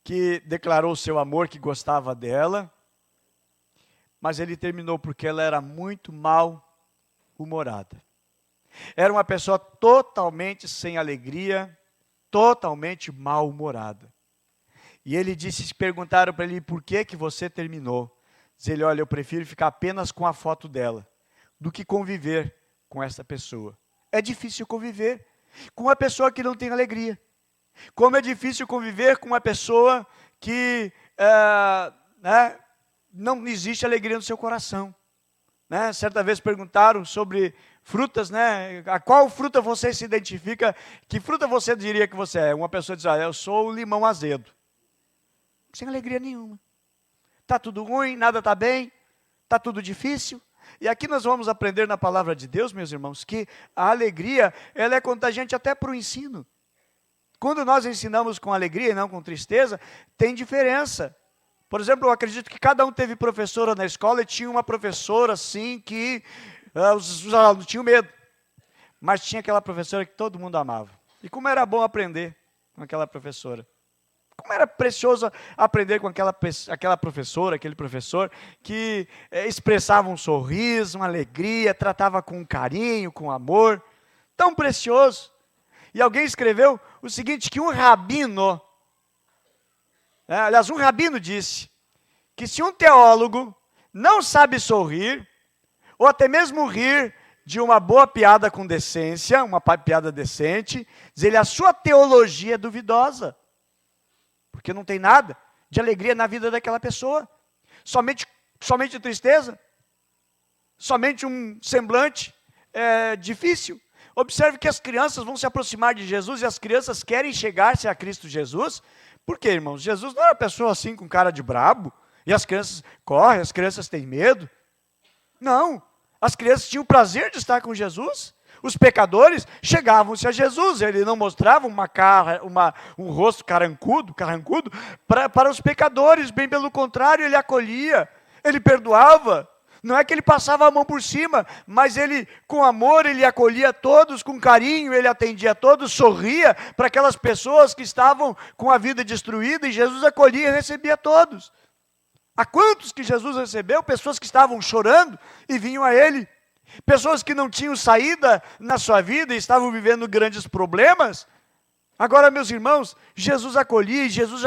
que declarou seu amor, que gostava dela, mas ele terminou porque ela era muito mal-humorada. Era uma pessoa totalmente sem alegria, totalmente mal-humorada. E ele disse, perguntaram para ele, por que você terminou? Diz ele, olha, eu prefiro ficar apenas com a foto dela, do que conviver com essa pessoa. É difícil conviver com uma pessoa que não tem alegria. Como é difícil conviver com uma pessoa que não existe alegria no seu coração. Certa vez perguntaram sobre frutas, a qual fruta você se identifica, que fruta você diria que você é? Uma pessoa diz, eu sou o limão azedo. Sem alegria nenhuma. Está tudo ruim, nada está bem, está tudo difícil. E aqui nós vamos aprender na palavra de Deus, meus irmãos, que a alegria, ela é contagiante até para o ensino. Quando nós ensinamos com alegria e não com tristeza, tem diferença. Por exemplo, eu acredito que cada um teve professora na escola e tinha uma professora assim que os alunos tinham medo. Mas tinha aquela professora que todo mundo amava. E como era bom aprender com aquela professora. Como era precioso aprender com aquela professora, aquele professor que expressava um sorriso, uma alegria, tratava com carinho, com amor. Tão precioso. E alguém escreveu o seguinte, que um rabino, um rabino disse que se um teólogo não sabe sorrir, ou até mesmo rir de uma boa piada com decência, uma piada decente, diz ele, a sua teologia é duvidosa. Porque não tem nada de alegria na vida daquela pessoa. Somente tristeza. Somente um semblante difícil. Observe que as crianças vão se aproximar de Jesus e as crianças querem chegar-se a Cristo Jesus. Por quê, irmãos? Jesus não era uma pessoa assim com cara de brabo. E as crianças correm, as crianças têm medo. Não. As crianças tinham o prazer de estar com Jesus. Os pecadores chegavam-se a Jesus, ele não mostrava um rosto carrancudo para os pecadores, bem pelo contrário, ele acolhia, ele perdoava. Não é que ele passava a mão por cima, mas ele, com amor, ele acolhia todos, com carinho, ele atendia todos, sorria para aquelas pessoas que estavam com a vida destruída, e Jesus acolhia e recebia todos. A quantos que Jesus recebeu? Pessoas que estavam chorando e vinham a ele. Pessoas que não tinham saída na sua vida e estavam vivendo grandes problemas. Agora, meus irmãos, Jesus acolhia, e Jesus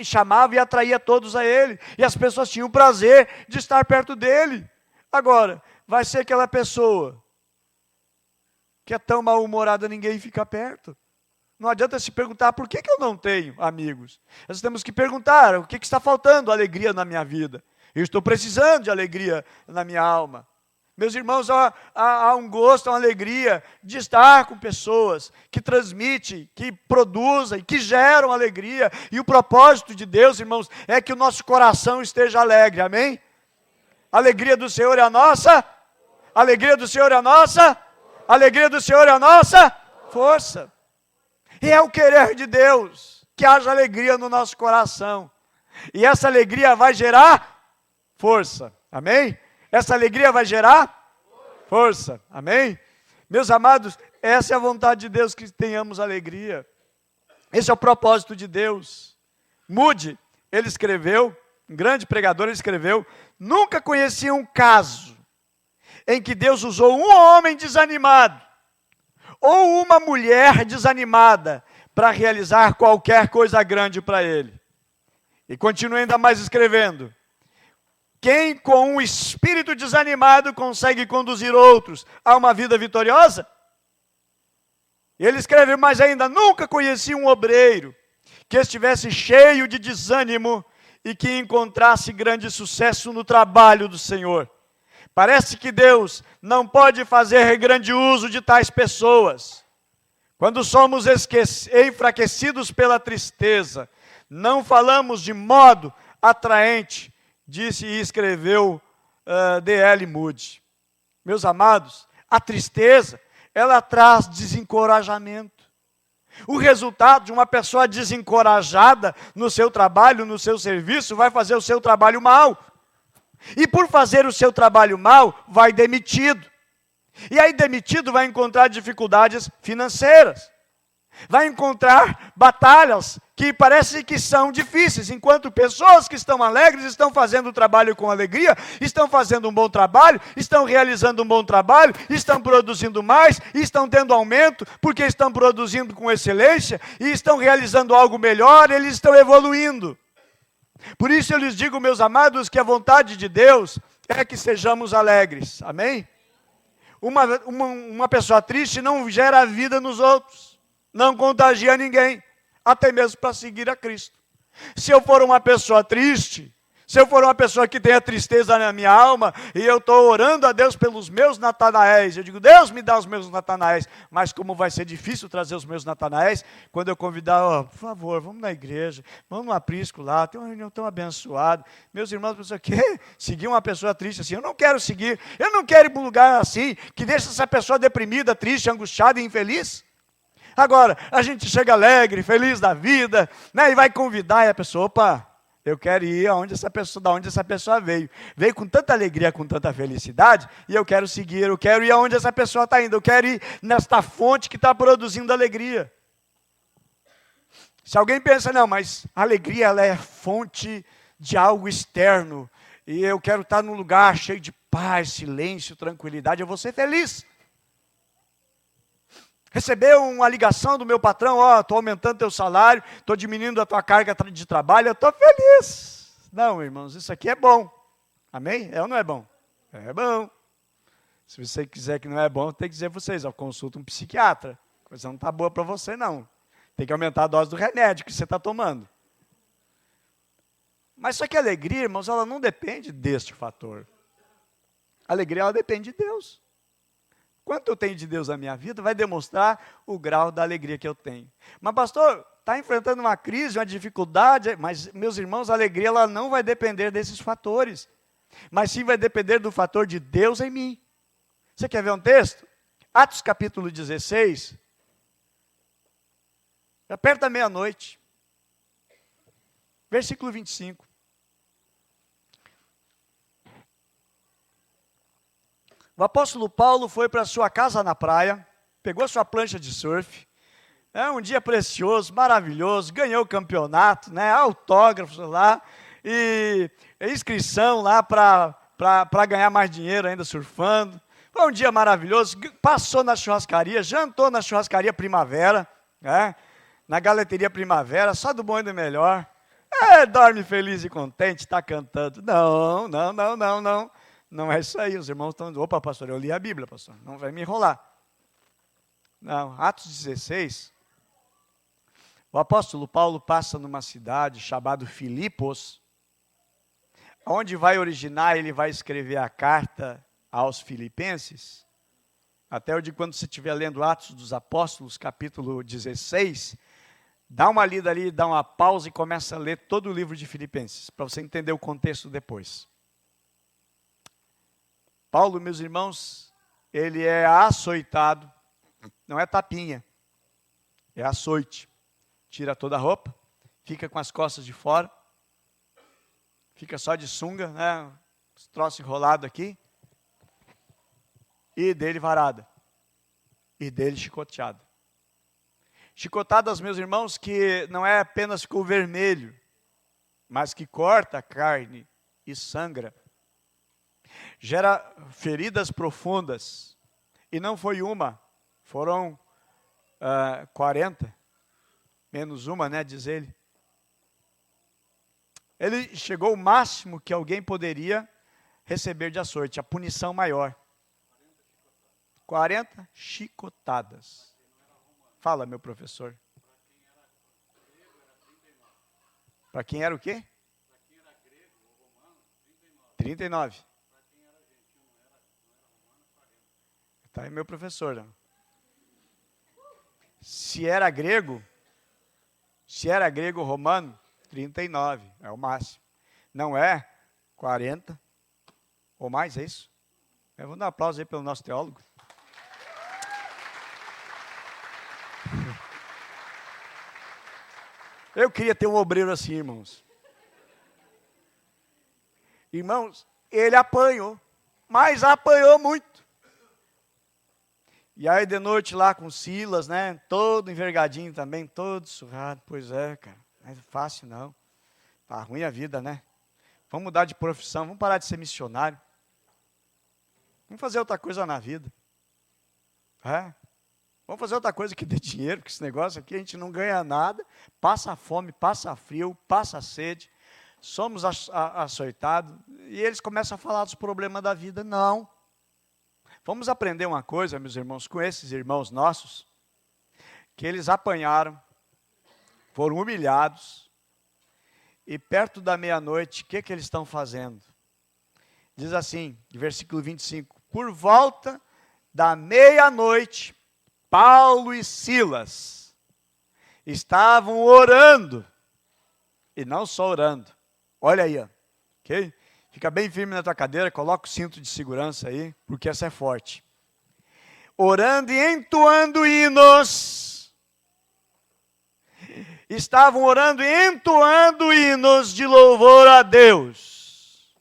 chamava e atraía todos a ele. E as pessoas tinham o prazer de estar perto dele. Agora, vai ser aquela pessoa que é tão mal-humorada, ninguém fica perto. Não adianta se perguntar, por que eu não tenho amigos? Nós temos que perguntar, o que está faltando alegria na minha vida? Eu estou precisando de alegria na minha alma. Meus irmãos, há um gosto, uma alegria de estar com pessoas que transmitem, que produzem, que geram alegria. E o propósito de Deus, irmãos, é que o nosso coração esteja alegre, amém? A alegria do Senhor é a nossa? A alegria do Senhor é a nossa? A alegria do Senhor é a nossa? Força. E é o querer de Deus, que haja alegria no nosso coração. E essa alegria vai gerar força, amém? Essa alegria vai gerar força, amém? Meus amados, essa é a vontade de Deus, que tenhamos alegria. Esse é o propósito de Deus. Moody, ele escreveu, um grande pregador, ele escreveu, nunca conheci um caso em que Deus usou um homem desanimado ou uma mulher desanimada para realizar qualquer coisa grande para ele. E continua ainda mais escrevendo, quem com um espírito desanimado consegue conduzir outros a uma vida vitoriosa? Ele escreve mais ainda, nunca conheci um obreiro que estivesse cheio de desânimo e que encontrasse grande sucesso no trabalho do Senhor. Parece que Deus não pode fazer grande uso de tais pessoas. Quando somos enfraquecidos pela tristeza, não falamos de modo atraente, disse e escreveu D.L. Moody. Meus amados, a tristeza, ela traz desencorajamento. O resultado de uma pessoa desencorajada no seu trabalho, no seu serviço, vai fazer o seu trabalho mal. E por fazer o seu trabalho mal, vai demitido. E aí demitido vai encontrar dificuldades financeiras. Vai encontrar batalhas que parecem que são difíceis, enquanto pessoas que estão alegres estão fazendo o trabalho com alegria, estão fazendo um bom trabalho, estão realizando um bom trabalho, estão produzindo mais, estão tendo aumento, porque estão produzindo com excelência, e estão realizando algo melhor, eles estão evoluindo. Por isso eu lhes digo, meus amados, que a vontade de Deus é que sejamos alegres, amém? Uma pessoa triste não gera vida nos outros. Não contagia ninguém, até mesmo para seguir a Cristo. Se eu for uma pessoa triste, se eu for uma pessoa que tenha tristeza na minha alma, e eu estou orando a Deus pelos meus Natanaéis, eu digo, Deus me dá os meus Natanaéis, mas como vai ser difícil trazer os meus Natanaéis, quando eu convidar, por favor, vamos na igreja, vamos no aprisco lá, tem uma reunião tão abençoada, meus irmãos pensam, o quê? Seguir uma pessoa triste assim? Eu não quero seguir, eu não quero ir para um lugar assim, que deixa essa pessoa deprimida, triste, angustiada e infeliz. Agora, a gente chega alegre, feliz da vida, né, e vai convidar, e a pessoa, opa, eu quero ir da onde essa pessoa veio. Veio com tanta alegria, com tanta felicidade, e eu quero seguir, eu quero ir aonde essa pessoa está indo, eu quero ir nesta fonte que está produzindo alegria. Se alguém pensa, não, mas a alegria ela é fonte de algo externo, e eu quero estar num lugar cheio de paz, silêncio, tranquilidade, eu vou ser feliz. Recebeu uma ligação do meu patrão, estou aumentando teu salário, estou diminuindo a tua carga de trabalho, eu estou feliz. Não, irmãos, isso aqui é bom. Amém? É ou não é bom? É bom. Se você quiser que não é bom, tem que dizer a vocês, consulta um psiquiatra. A coisa não está boa para você, não. Tem que aumentar a dose do remédio que você está tomando. Mas só que a alegria, irmãos, ela não depende deste fator. A alegria, ela depende de Deus. Quanto eu tenho de Deus na minha vida, vai demonstrar o grau da alegria que eu tenho. Mas pastor, está enfrentando uma crise, uma dificuldade, mas meus irmãos, a alegria ela não vai depender desses fatores. Mas sim vai depender do fator de Deus em mim. Você quer ver um texto? Atos capítulo 16. Já perto da meia-noite. Versículo 25. O apóstolo Paulo foi para sua casa na praia, pegou sua prancha de surf, um dia precioso, maravilhoso, ganhou o campeonato, autógrafos lá, e inscrição lá para ganhar mais dinheiro ainda surfando. Foi um dia maravilhoso, passou na churrascaria, jantou na churrascaria Primavera, na galeteria Primavera, só do bom e do melhor. Dorme feliz e contente, está cantando. Não. Não é isso aí, os irmãos estão dizendo, opa, pastor, eu li a Bíblia, pastor, não vai me enrolar. Não, Atos 16, o apóstolo Paulo passa numa cidade chamada Filipos, onde vai originar, ele vai escrever a carta aos filipenses, até o de quando você estiver lendo Atos dos Apóstolos, capítulo 16, dá uma lida ali, dá uma pausa e começa a ler todo o livro de Filipenses, para você entender o contexto depois. Paulo, meus irmãos, ele é açoitado, não é tapinha, é açoite. Tira toda a roupa, fica com as costas de fora, fica só de sunga, os troços enrolados aqui, e dele varada, e dele chicoteada. Chicotadas, meus irmãos, que não é apenas ficou vermelho, mas que corta a carne e sangra. Gera feridas profundas, e não foi uma, foram 40, menos uma, diz ele. Ele chegou ao máximo que alguém poderia receber de açoite, a punição maior. 40 chicotadas. Fala, meu professor. Para quem era o quê? 39. Está aí meu professor. Se era grego romano, 39, é o máximo. Não é 40 ou mais, é isso? Vamos dar um aplauso aí pelo nosso teólogo. Eu queria ter um obreiro assim, irmãos. Irmãos, ele apanhou, mas apanhou muito. E aí de noite lá com Silas, né, todo envergadinho também, todo surrado. Pois é, cara, não é fácil não. Tá ruim a vida, né? Vamos mudar de profissão, vamos parar de ser missionário. Vamos fazer outra coisa na vida. É? Vamos fazer outra coisa que dê dinheiro, porque esse negócio aqui a gente não ganha nada, passa fome, passa frio, passa sede, somos açoitados, e eles começam a falar dos problemas da vida. Não. Vamos aprender uma coisa, meus irmãos, com esses irmãos nossos, que eles apanharam, foram humilhados, e perto da meia-noite, o que eles estão fazendo? Diz assim, versículo 25, por volta da meia-noite, Paulo e Silas estavam orando, e não só orando, olha aí, ó, ok? Fica bem firme na tua cadeira, coloca o cinto de segurança aí, porque essa é forte. Orando e entoando hinos, estavam orando e entoando hinos de louvor a Deus,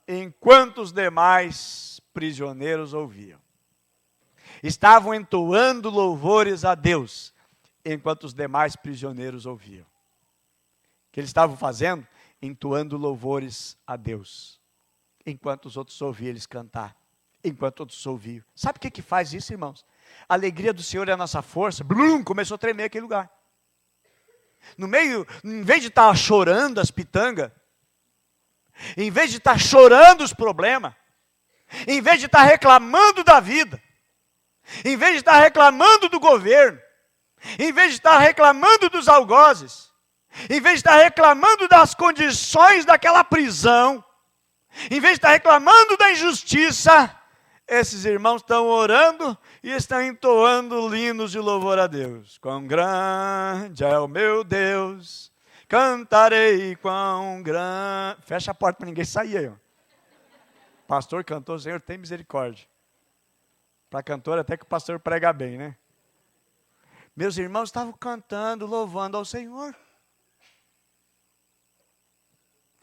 enquanto os demais prisioneiros ouviam. Estavam entoando louvores a Deus, enquanto os demais prisioneiros ouviam. O que eles estavam fazendo? Entoando louvores a Deus, enquanto os outros ouviam eles cantar, enquanto outros ouviam. Sabe o que faz isso, irmãos? A alegria do Senhor é a nossa força. Blum, começou a tremer aquele lugar. No meio, em vez de estar chorando as pitangas, em vez de estar chorando os problemas, em vez de estar reclamando da vida, em vez de estar reclamando do governo, em vez de estar reclamando dos algozes, em vez de estar reclamando das condições daquela prisão, em vez de estar reclamando da injustiça, esses irmãos estão orando e estão entoando hinos de louvor a Deus. Quão grande é o meu Deus, cantarei quão grande... Fecha a porta para ninguém sair aí, ó. O pastor cantou, Senhor, tem misericórdia. Para cantor, até que o pastor prega bem, né? Meus irmãos estavam cantando, louvando ao Senhor.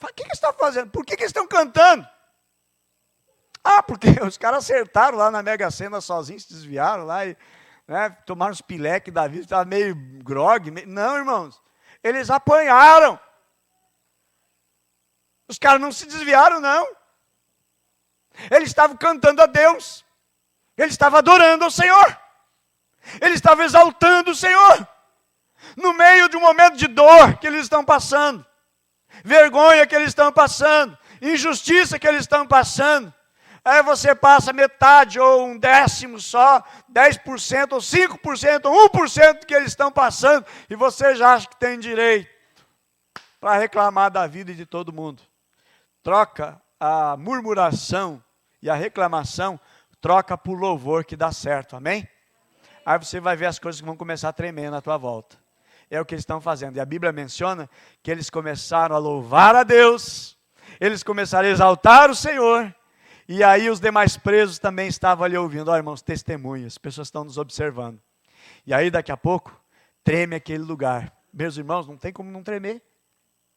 O que eles estão fazendo? Por que eles estão cantando? Ah, porque os caras acertaram lá na Mega Sena sozinhos, se desviaram lá e tomaram os pileques da vida, estava meio grogue. Não, irmãos, eles apanharam. Os caras não se desviaram, não. Eles estavam cantando a Deus. Ele estava adorando ao Senhor. Ele estava exaltando o Senhor. No meio de um momento de dor que eles estão passando. Vergonha que eles estão passando. Injustiça que eles estão passando. Aí você passa metade ou um décimo só, 10% ou 5% ou 1% que eles estão passando. E você já acha que tem direito para reclamar da vida de todo mundo. Troca a murmuração e a reclamação, troca por louvor que dá certo, amém? Aí você vai ver as coisas que vão começar a tremer na tua volta. É o que eles estão fazendo. E a Bíblia menciona que eles começaram a louvar a Deus, eles começaram a exaltar o Senhor, e aí os demais presos também estavam ali ouvindo. Ó, irmãos, testemunhas, as pessoas estão nos observando. E aí daqui a pouco, treme aquele lugar. Meus irmãos, não tem como não tremer.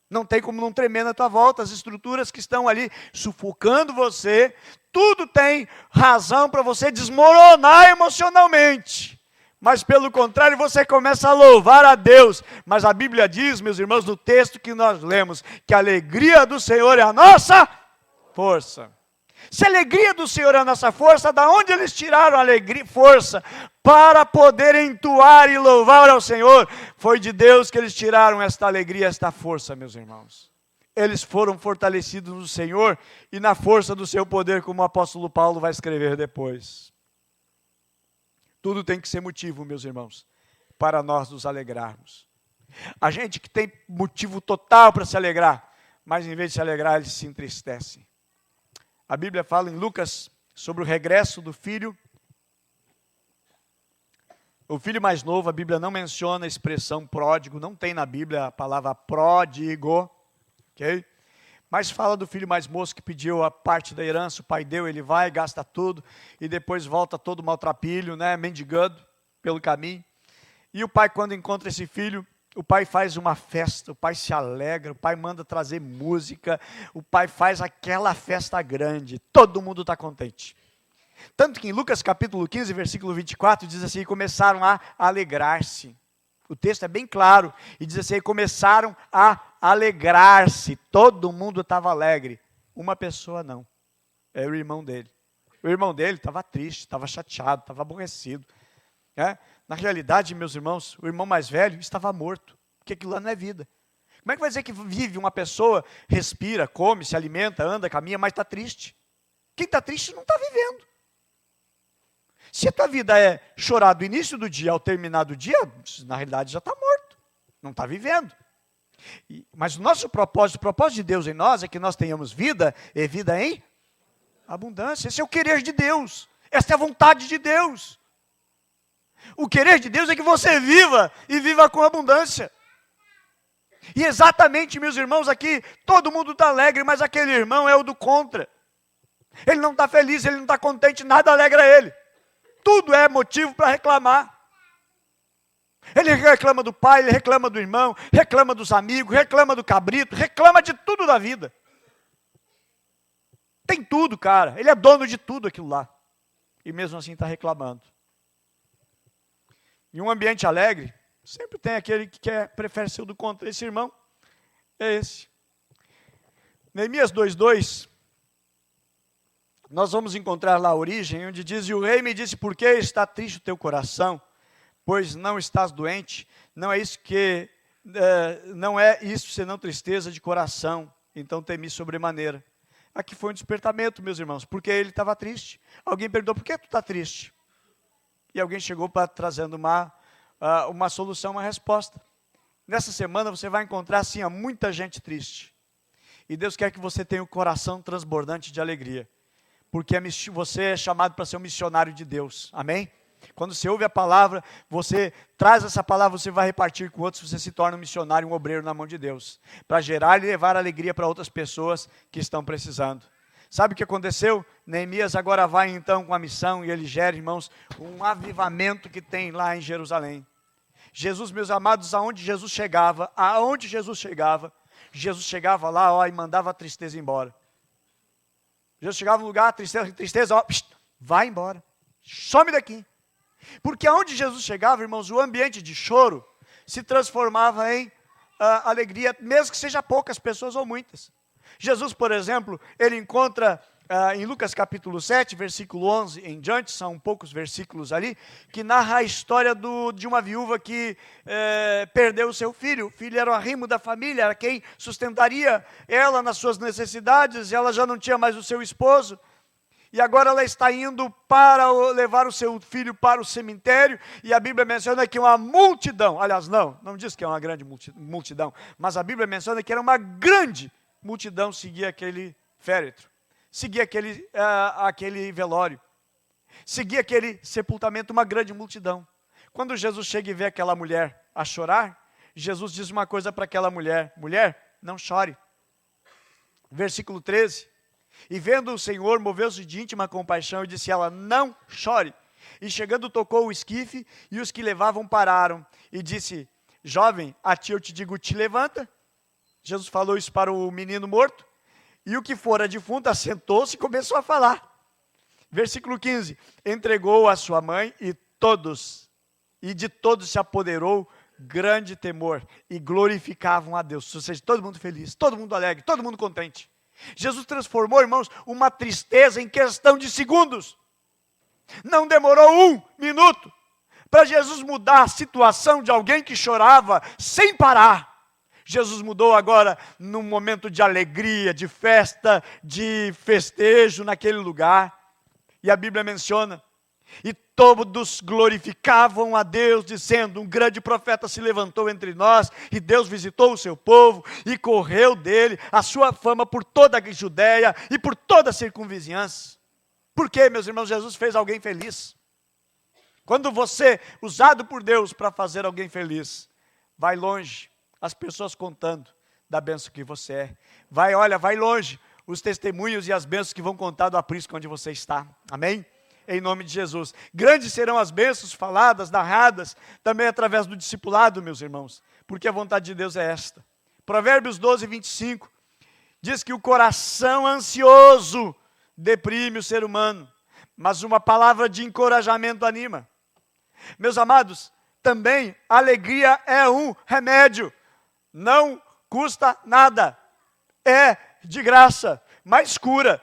Não tem como não tremer na tua volta. As estruturas que estão ali sufocando você, tudo tem razão para você desmoronar emocionalmente. Mas pelo contrário, você começa a louvar a Deus. Mas a Bíblia diz, meus irmãos, no texto que nós lemos, que a alegria do Senhor é a nossa força. Se a alegria do Senhor é a nossa força, da onde eles tiraram a alegria, força para poder entoar e louvar ao Senhor? Foi de Deus que eles tiraram esta alegria, esta força, meus irmãos. Eles foram fortalecidos no Senhor e na força do seu poder, como o apóstolo Paulo vai escrever depois. Tudo tem que ser motivo, meus irmãos, para nós nos alegrarmos. A gente que tem motivo total para se alegrar, mas em vez de se alegrar, eles se entristecem. A Bíblia fala em Lucas sobre o regresso do filho. O filho mais novo, a Bíblia não menciona a expressão pródigo, não tem na Bíblia a palavra pródigo, ok? Mas fala do filho mais moço que pediu a parte da herança, o pai deu, ele vai, gasta tudo, e depois volta todo maltrapilho, mendigando pelo caminho. E o pai, quando encontra esse filho, O pai faz uma festa, o pai se alegra, o pai manda trazer música, o pai faz aquela festa grande, todo mundo está contente. Tanto que em Lucas capítulo 15, versículo 24, diz assim, começaram a alegrar-se. O texto é bem claro, e diz assim, começaram a alegrar-se, todo mundo estava alegre. Uma pessoa não, era o irmão dele. O irmão dele estava triste, estava chateado, estava aborrecido. Na realidade, meus irmãos, o irmão mais velho estava morto, porque aquilo lá não é vida. Como é que vai dizer que vive uma pessoa, respira, come, se alimenta, anda, caminha, mas está triste? Quem está triste não está vivendo. Se a tua vida é chorar do início do dia ao terminar do dia, na realidade já está morto, não está vivendo. Mas o nosso propósito, o propósito de Deus em nós é que nós tenhamos vida e vida em abundância. Esse é o querer de Deus, essa é a vontade de Deus. O querer de Deus é que você viva e viva com abundância. E exatamente, meus irmãos, aqui todo mundo está alegre, mas aquele irmão é o do contra. Ele não está feliz, ele não está contente, nada alegra ele. Tudo é motivo para reclamar. Ele reclama do pai, ele reclama do irmão, reclama dos amigos, reclama do cabrito, reclama de tudo da vida. Tem tudo, cara. Ele é dono de tudo aquilo lá. E mesmo assim está reclamando. Em um ambiente alegre, sempre tem aquele que prefere ser o do contra. Esse irmão é esse. Neemias 2:2, nós vamos encontrar lá a origem, onde diz, e o rei me disse, por que está triste o teu coração? Pois não estás doente, não é isso senão tristeza de coração. Então temi sobremaneira. Aqui foi um despertamento, meus irmãos, porque ele estava triste. Alguém perguntou, por que tu está triste? E alguém chegou trazendo uma solução, uma resposta. Nessa semana você vai encontrar assim, muita gente triste. E Deus quer que você tenha o coração transbordante de alegria. Porque você é chamado para ser um missionário de Deus. Amém? Quando você ouve a palavra, você traz essa palavra, você vai repartir com outros, você se torna um missionário, um obreiro na mão de Deus. Para gerar e levar alegria para outras pessoas que estão precisando. Sabe o que aconteceu? Neemias agora vai então com a missão e ele gera, irmãos, um avivamento que tem lá em Jerusalém. Jesus, meus amados, aonde Jesus chegava, Jesus chegava lá e mandava a tristeza embora. Jesus chegava no lugar, tristeza, vai embora, some daqui. Porque aonde Jesus chegava, irmãos, o ambiente de choro se transformava em alegria, mesmo que seja poucas pessoas ou muitas. Jesus, por exemplo, ele encontra em Lucas capítulo 7, versículo 11 em diante, são poucos versículos ali, que narra a história de uma viúva que perdeu o seu filho. O filho era o arrimo da família, era quem sustentaria ela nas suas necessidades, ela já não tinha mais o seu esposo. E agora ela está indo para levar o seu filho para o cemitério, e a Bíblia menciona que uma multidão, aliás, não diz que é uma grande multidão, mas a Bíblia menciona que era uma grande multidão seguia aquele féretro, seguia aquele velório, seguia aquele sepultamento, uma grande multidão. Quando Jesus chega e vê aquela mulher a chorar, Jesus diz uma coisa para aquela mulher, mulher, não chore. Versículo 13, e vendo o Senhor, moveu-se de íntima compaixão e disse a ela, não chore. E chegando tocou o esquife e os que levavam pararam e disse, jovem, a ti eu te digo, te levanta. Jesus falou isso para o menino morto, e o que fora defunto assentou-se e começou a falar. Versículo 15, entregou a sua mãe e de todos se apoderou grande temor, e glorificavam a Deus. Ou seja, todo mundo feliz, todo mundo alegre, todo mundo contente. Jesus transformou, irmãos, uma tristeza em questão de segundos. Não demorou 1 minuto para Jesus mudar a situação de alguém que chorava sem parar. Jesus mudou agora num momento de alegria, de festa, de festejo naquele lugar. E a Bíblia menciona, e todos glorificavam a Deus, dizendo, um grande profeta se levantou entre nós, e Deus visitou o seu povo, e correu dele a sua fama por toda a Judéia, e por toda a circunvizinhança. Por quê, meus irmãos? Jesus fez alguém feliz. Quando você, usado por Deus para fazer alguém feliz, vai longe, as pessoas contando da bênção que você é. Vai longe, os testemunhos e as bênçãos que vão contar do aprisco onde você está. Amém? Em nome de Jesus. Grandes serão as bênçãos faladas, narradas, também através do discipulado, meus irmãos. porque a vontade de Deus é esta. Provérbios 12, 25, diz que o coração ansioso deprime o ser humano, mas uma palavra de encorajamento anima. Meus amados, também alegria é um remédio, não custa nada, é de graça, mas cura.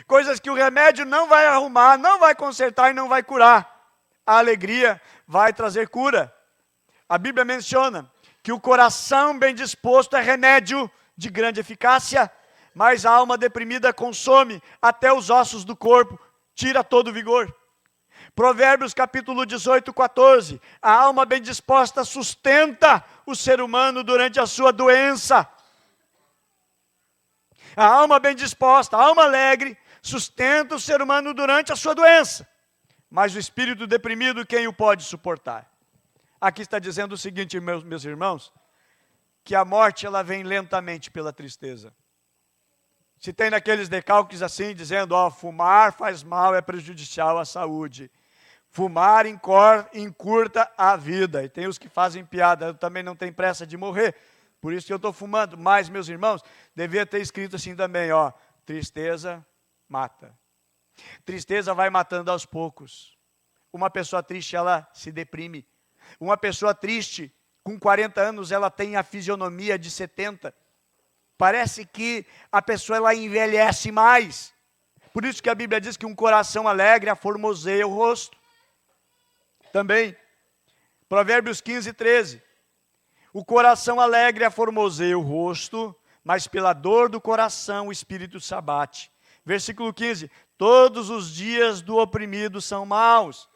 Coisas que o remédio não vai arrumar, não vai consertar e não vai curar. A alegria vai trazer cura. A Bíblia menciona que o coração bem disposto é remédio de grande eficácia, mas a alma deprimida consome até os ossos do corpo, tira todo o vigor. Provérbios capítulo 18, 14. A alma bem disposta sustenta o ser humano durante a sua doença. A alma bem disposta, a alma alegre, sustenta o ser humano durante a sua doença. Mas o espírito deprimido, quem o pode suportar? Aqui está dizendo o seguinte, meus irmãos, que a morte ela vem lentamente pela tristeza. Se tem naqueles decalques assim, dizendo, fumar faz mal, é prejudicial à saúde. Fumar encurta a vida. E tem os que fazem piada, eu também não tenho pressa de morrer, por isso que eu estou fumando. Mas, meus irmãos, devia ter escrito assim também, tristeza mata. Tristeza vai matando aos poucos. Uma pessoa triste, ela se deprime. Uma pessoa triste, com 40 anos, ela tem a fisionomia de 70. Parece que a pessoa ela envelhece mais. Por isso que a Bíblia diz que um coração alegre aformoseia o rosto. Também, Provérbios 15, 13. O coração alegre aformoseia o rosto, mas pela dor do coração o espírito se abate. Versículo 15. Todos os dias do oprimido são maus,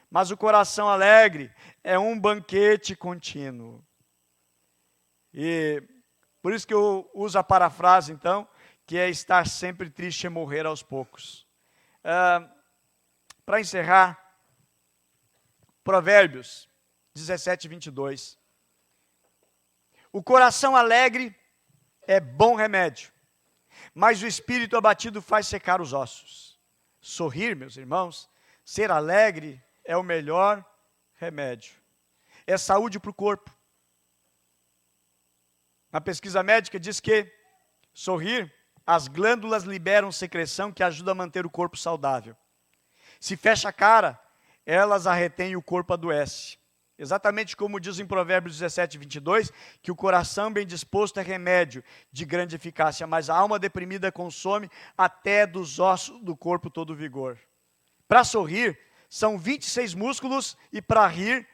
mas o coração alegre é um banquete contínuo. E por isso que eu uso a parafrase, então, que é estar sempre triste e morrer aos poucos. Para encerrar, Provérbios 17, 22. O coração alegre é bom remédio, mas o espírito abatido faz secar os ossos. Sorrir, meus irmãos, ser alegre é o melhor remédio. É saúde para o corpo. A pesquisa médica diz que sorrir, as glândulas liberam secreção que ajuda a manter o corpo saudável. Se fecha a cara, elas a retêm e o corpo adoece. Exatamente como diz em Provérbios 17, 22, que o coração bem disposto é remédio de grande eficácia, mas a alma deprimida consome até dos ossos do corpo todo o vigor. Para sorrir, são 26 músculos e para rir,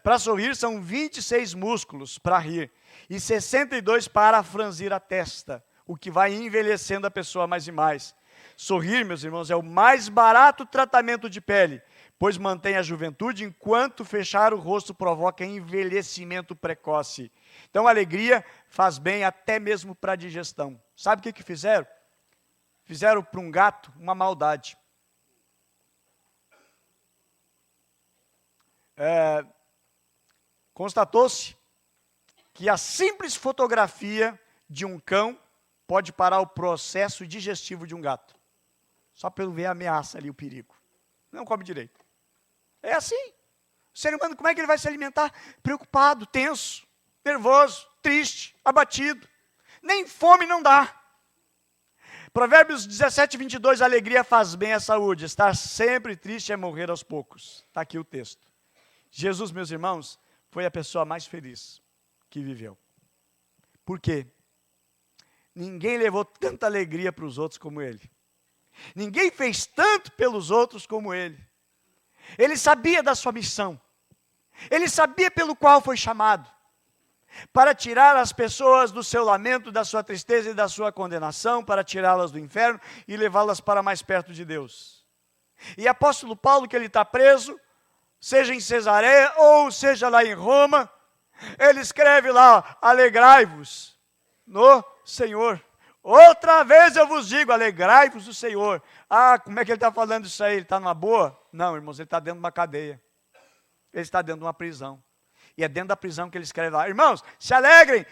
para sorrir são 26 músculos para rir e 62 para franzir a testa, o que vai envelhecendo a pessoa mais e mais. Sorrir, meus irmãos, é o mais barato tratamento de pele, pois mantém a juventude, enquanto fechar o rosto provoca envelhecimento precoce. Então a alegria faz bem até mesmo para a digestão. Sabe o que fizeram? Fizeram para um gato uma maldade. Constatou-se que a simples fotografia de um cão pode parar o processo digestivo de um gato. Só pelo ver a ameaça ali, o perigo. Não come direito. É assim. O ser humano, como é que ele vai se alimentar? Preocupado, tenso, nervoso, triste, abatido. Nem fome não dá. Provérbios 17, 22, a alegria faz bem à saúde. Estar sempre triste é morrer aos poucos. Está aqui o texto. Jesus, meus irmãos, foi a pessoa mais feliz que viveu. Por quê? Ninguém levou tanta alegria para os outros como ele. Ninguém fez tanto pelos outros como ele. Ele sabia da sua missão. Ele sabia pelo qual foi chamado. Para tirar as pessoas do seu lamento, da sua tristeza e da sua condenação, para tirá-las do inferno e levá-las para mais perto de Deus. E apóstolo Paulo, que ele está preso, seja em Cesareia ou seja lá em Roma, ele escreve lá, alegrai-vos no Senhor. Outra vez eu vos digo, alegrai-vos do Senhor. Como é que ele está falando isso aí? Ele está numa boa? Não, irmãos, ele está dentro de uma cadeia. Ele está dentro de uma prisão. E é dentro da prisão que ele escreve lá. Irmãos, se alegrem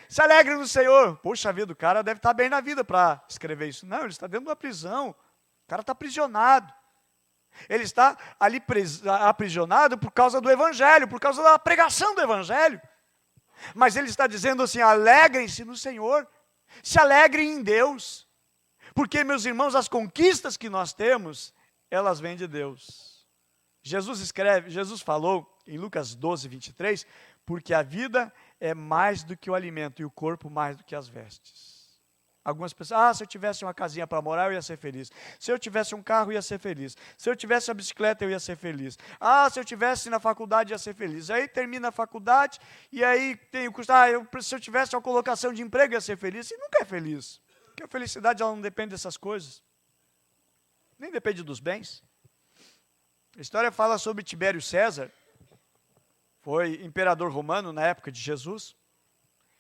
no Senhor. Poxa vida, o cara deve estar bem na vida para escrever isso. Não, ele está dentro de uma prisão. O cara está aprisionado. Ele está ali aprisionado por causa do Evangelho, por causa da pregação do Evangelho. Mas ele está dizendo assim: alegrem-se no Senhor, se alegrem em Deus. Porque, meus irmãos, as conquistas que nós temos, elas vêm de Deus. Jesus falou em Lucas 12, 23, porque a vida é mais do que o alimento e o corpo mais do que as vestes. Algumas pessoas, se eu tivesse uma casinha para morar, eu ia ser feliz. Se eu tivesse um carro, eu ia ser feliz. Se eu tivesse uma bicicleta, eu ia ser feliz. Se eu tivesse na faculdade, eu ia ser feliz. Aí termina a faculdade, e aí tem o custo. Se eu tivesse uma colocação de emprego, eu ia ser feliz. E nunca é feliz. Porque a felicidade ela não depende dessas coisas. Nem depende dos bens. A história fala sobre Tibério César. Foi imperador romano na época de Jesus.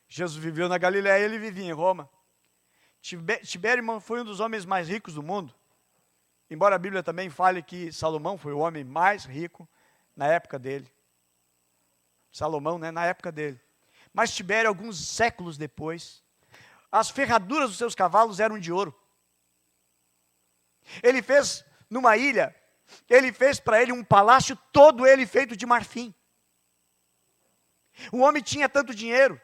Jesus viveu na Galiléia, ele vivia em Roma. Tibério foi um dos homens mais ricos do mundo. Embora a Bíblia também fale que Salomão foi o homem mais rico na época dele. Salomão, né, na época dele. Mas Tibério, alguns séculos depois, as ferraduras dos seus cavalos eram de ouro. Ele fez numa ilha, ele fez para ele um palácio todo ele feito de marfim. O homem tinha tanto dinheiro,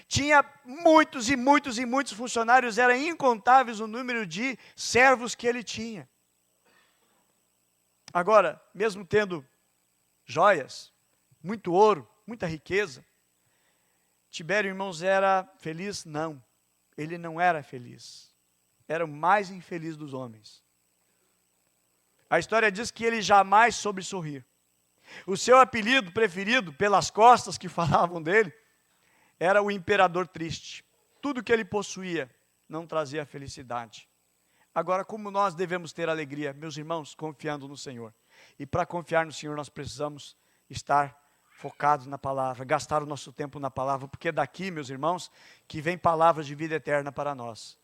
tinha muitos e muitos e muitos funcionários, era incontáveis o número de servos que ele tinha. Agora, mesmo tendo joias, muito ouro, muita riqueza, Tibério, irmãos, era feliz? Não, ele não era feliz. Era o mais infeliz dos homens. A história diz que ele jamais soube sorrir. O seu apelido preferido, pelas costas que falavam dele, era o imperador triste. Tudo que ele possuía não trazia felicidade. Agora, como nós devemos ter alegria, meus irmãos, confiando no Senhor. E para confiar no Senhor, nós precisamos estar focados na palavra, gastar o nosso tempo na palavra, porque é daqui, meus irmãos, que vem palavras de vida eterna para nós.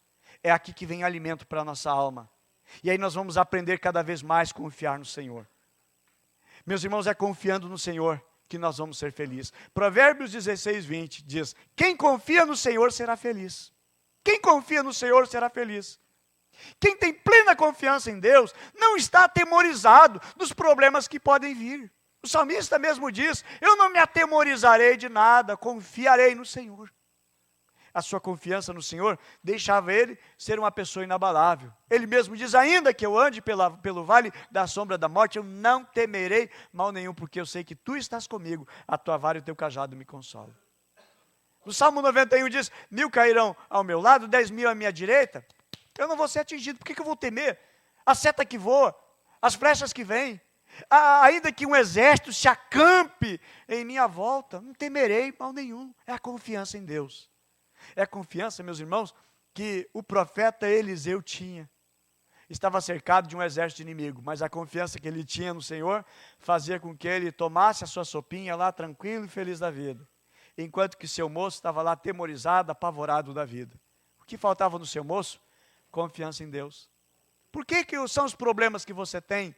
É aqui que vem alimento para a nossa alma. E aí nós vamos aprender cada vez mais a confiar no Senhor. Meus irmãos, é confiando no Senhor que nós vamos ser felizes. Provérbios 16, 20 diz: quem confia no Senhor será feliz. Quem confia no Senhor será feliz. Quem tem plena confiança em Deus não está atemorizado dos problemas que podem vir. O salmista mesmo diz: eu não me atemorizarei de nada, confiarei no Senhor. A sua confiança no Senhor deixava ele ser uma pessoa inabalável. Ele mesmo diz: ainda que eu ande pelo vale da sombra da morte, eu não temerei mal nenhum, porque eu sei que tu estás comigo, a tua vara e o teu cajado me consolam. No Salmo 91 diz: 1000 cairão ao meu lado, 10.000 à minha direita, eu não vou ser atingido. Por que eu vou temer? A seta que voa, as flechas que vêm, ainda que um exército se acampe em minha volta, não temerei mal nenhum. É a confiança em Deus. É a confiança, meus irmãos, que o profeta Eliseu tinha. Estava cercado de um exército inimigo, mas a confiança que ele tinha no Senhor fazia com que ele tomasse a sua sopinha lá tranquilo e feliz da vida. Enquanto que seu moço estava lá atemorizado, apavorado da vida. O que faltava no seu moço? Confiança em Deus. Por que são os problemas que você tem?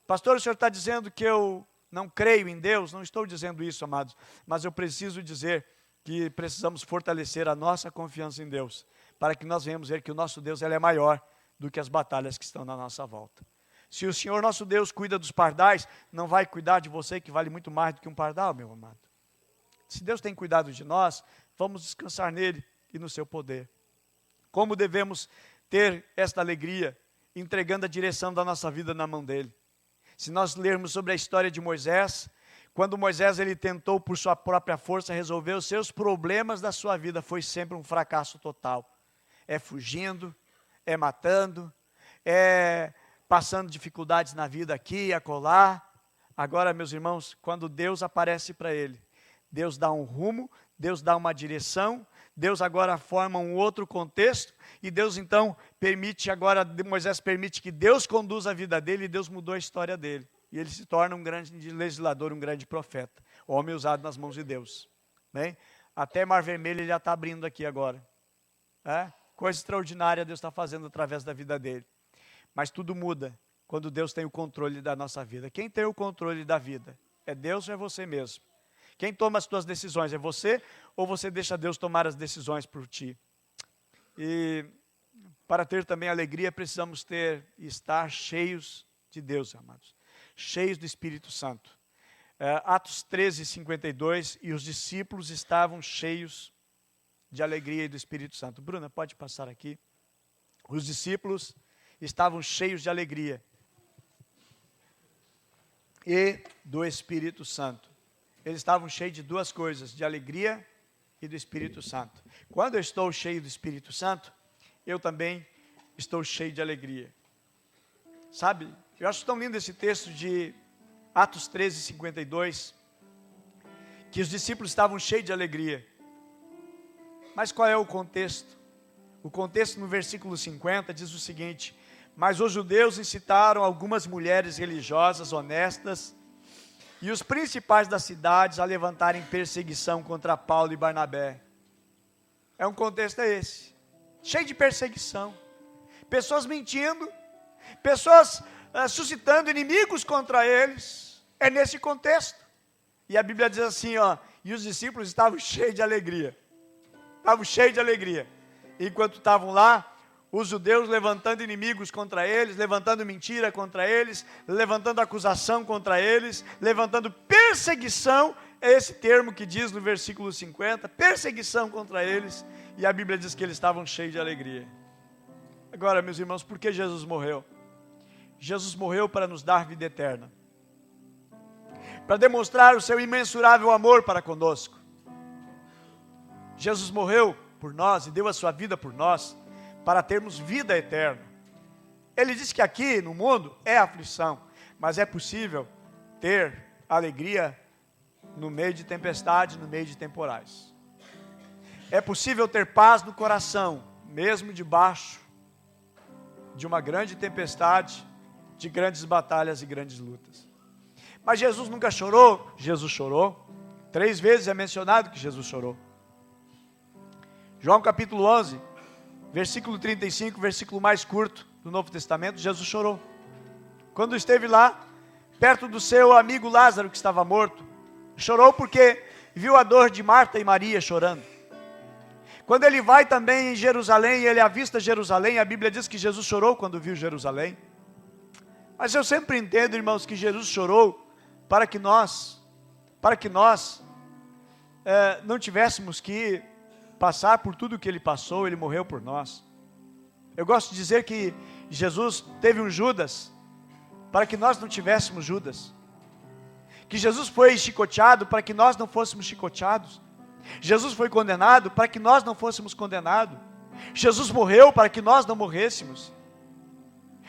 Pastor, o senhor está dizendo que eu não creio em Deus? Não estou dizendo isso, amados, mas eu preciso dizer que precisamos fortalecer a nossa confiança em Deus, para que nós venhamos ver que o nosso Deus ele é maior do que as batalhas que estão na nossa volta. Se o Senhor nosso Deus cuida dos pardais, não vai cuidar de você, que vale muito mais do que um pardal, meu amado. Se Deus tem cuidado de nós, vamos descansar nele e no seu poder. Como devemos ter esta alegria, entregando a direção da nossa vida na mão dele? Se nós lermos sobre a história de Moisés, quando Moisés ele tentou por sua própria força resolver os seus problemas da sua vida, foi sempre um fracasso total. É fugindo, é matando, é passando dificuldades na vida aqui e acolá. Agora, meus irmãos, quando Deus aparece para ele, Deus dá um rumo, Deus dá uma direção, Deus agora forma um outro contexto, e Deus então Moisés permite que Deus conduza a vida dele, e Deus mudou a história dele. E ele se torna um grande legislador, um grande profeta. Homem usado nas mãos de Deus. Bem, até Mar Vermelho ele já está abrindo aqui agora. Coisa extraordinária Deus está fazendo através da vida dele. Mas tudo muda quando Deus tem o controle da nossa vida. Quem tem o controle da vida? É Deus ou é você mesmo? Quem toma as suas decisões? É você ou você deixa Deus tomar as decisões por ti? E para ter também alegria, precisamos estar cheios de Deus, amados. Cheios do Espírito Santo. Atos 13, 52, e os discípulos estavam cheios de alegria e do Espírito Santo. Bruna, pode passar aqui. Os discípulos estavam cheios de alegria e do Espírito Santo. Eles estavam cheios de duas coisas, de alegria e do Espírito Santo. Quando eu estou cheio do Espírito Santo, eu também estou cheio de alegria. Sabe, eu acho tão lindo esse texto de Atos 13, 52, que os discípulos estavam cheios de alegria. Mas qual é o contexto? O contexto no versículo 50 diz o seguinte: mas os judeus incitaram algumas mulheres religiosas honestas e os principais das cidades a levantarem perseguição contra Paulo e Barnabé. Um contexto esse, cheio de perseguição, pessoas mentindo, pessoas suscitando inimigos contra eles. É nesse contexto. E a Bíblia diz assim, e os discípulos estavam cheios de alegria. Estavam cheios de alegria. Enquanto estavam lá, os judeus levantando inimigos contra eles, levantando mentira contra eles, levantando acusação contra eles, levantando perseguição, é esse termo que diz no versículo 50, perseguição contra eles, e a Bíblia diz que eles estavam cheios de alegria. Agora, meus irmãos, por que Jesus morreu? Jesus morreu para nos dar vida eterna, para demonstrar o seu imensurável amor para conosco. Jesus morreu por nós e deu a sua vida por nós, para termos vida eterna. Ele disse que aqui no mundo é aflição, mas é possível ter alegria no meio de tempestade, no meio de temporais. É possível ter paz no coração, mesmo debaixo de uma grande tempestade, de grandes batalhas e grandes lutas. Mas Jesus nunca chorou? Jesus chorou. 3 vezes é mencionado que Jesus chorou. João capítulo 11, versículo 35, versículo mais curto do Novo Testamento, Jesus chorou. Quando esteve lá, perto do seu amigo Lázaro, que estava morto, chorou porque viu a dor de Marta e Maria chorando. Quando ele vai também em Jerusalém, ele avista Jerusalém, a Bíblia diz que Jesus chorou quando viu Jerusalém. Mas eu sempre entendo, irmãos, que Jesus chorou para que nós não tivéssemos que passar por tudo que ele passou. Ele morreu por nós. Eu gosto de dizer que Jesus teve um Judas para que nós não tivéssemos Judas, que Jesus foi chicoteado para que nós não fôssemos chicoteados, Jesus foi condenado para que nós não fôssemos condenados, Jesus morreu para que nós não morrêssemos,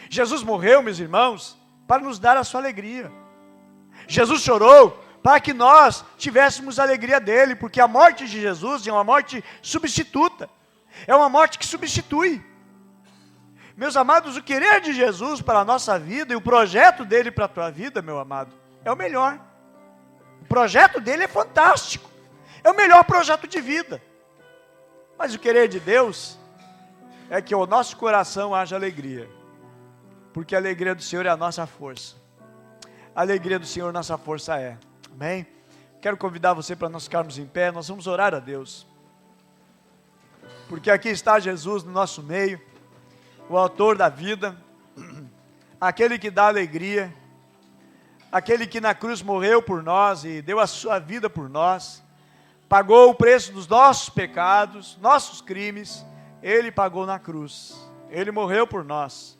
Jesus morreu, meus irmãos, para nos dar a sua alegria. Jesus chorou para que nós tivéssemos a alegria dele, porque a morte de Jesus é uma morte substituta, é uma morte que substitui. Meus amados, o querer de Jesus para a nossa vida e o projeto dele para a tua vida, meu amado, é o melhor. O projeto dele é fantástico, é o melhor projeto de vida. Mas o querer de Deus é que o nosso coração haja alegria, porque a alegria do Senhor é a nossa força. A alegria do Senhor nossa força é. Amém? Quero convidar você para nós ficarmos em pé, nós vamos orar a Deus. Porque aqui está Jesus no nosso meio, o autor da vida, aquele que dá alegria, aquele que na cruz morreu por nós e deu a sua vida por nós, pagou o preço dos nossos pecados, nossos crimes, ele pagou na cruz, ele morreu por nós.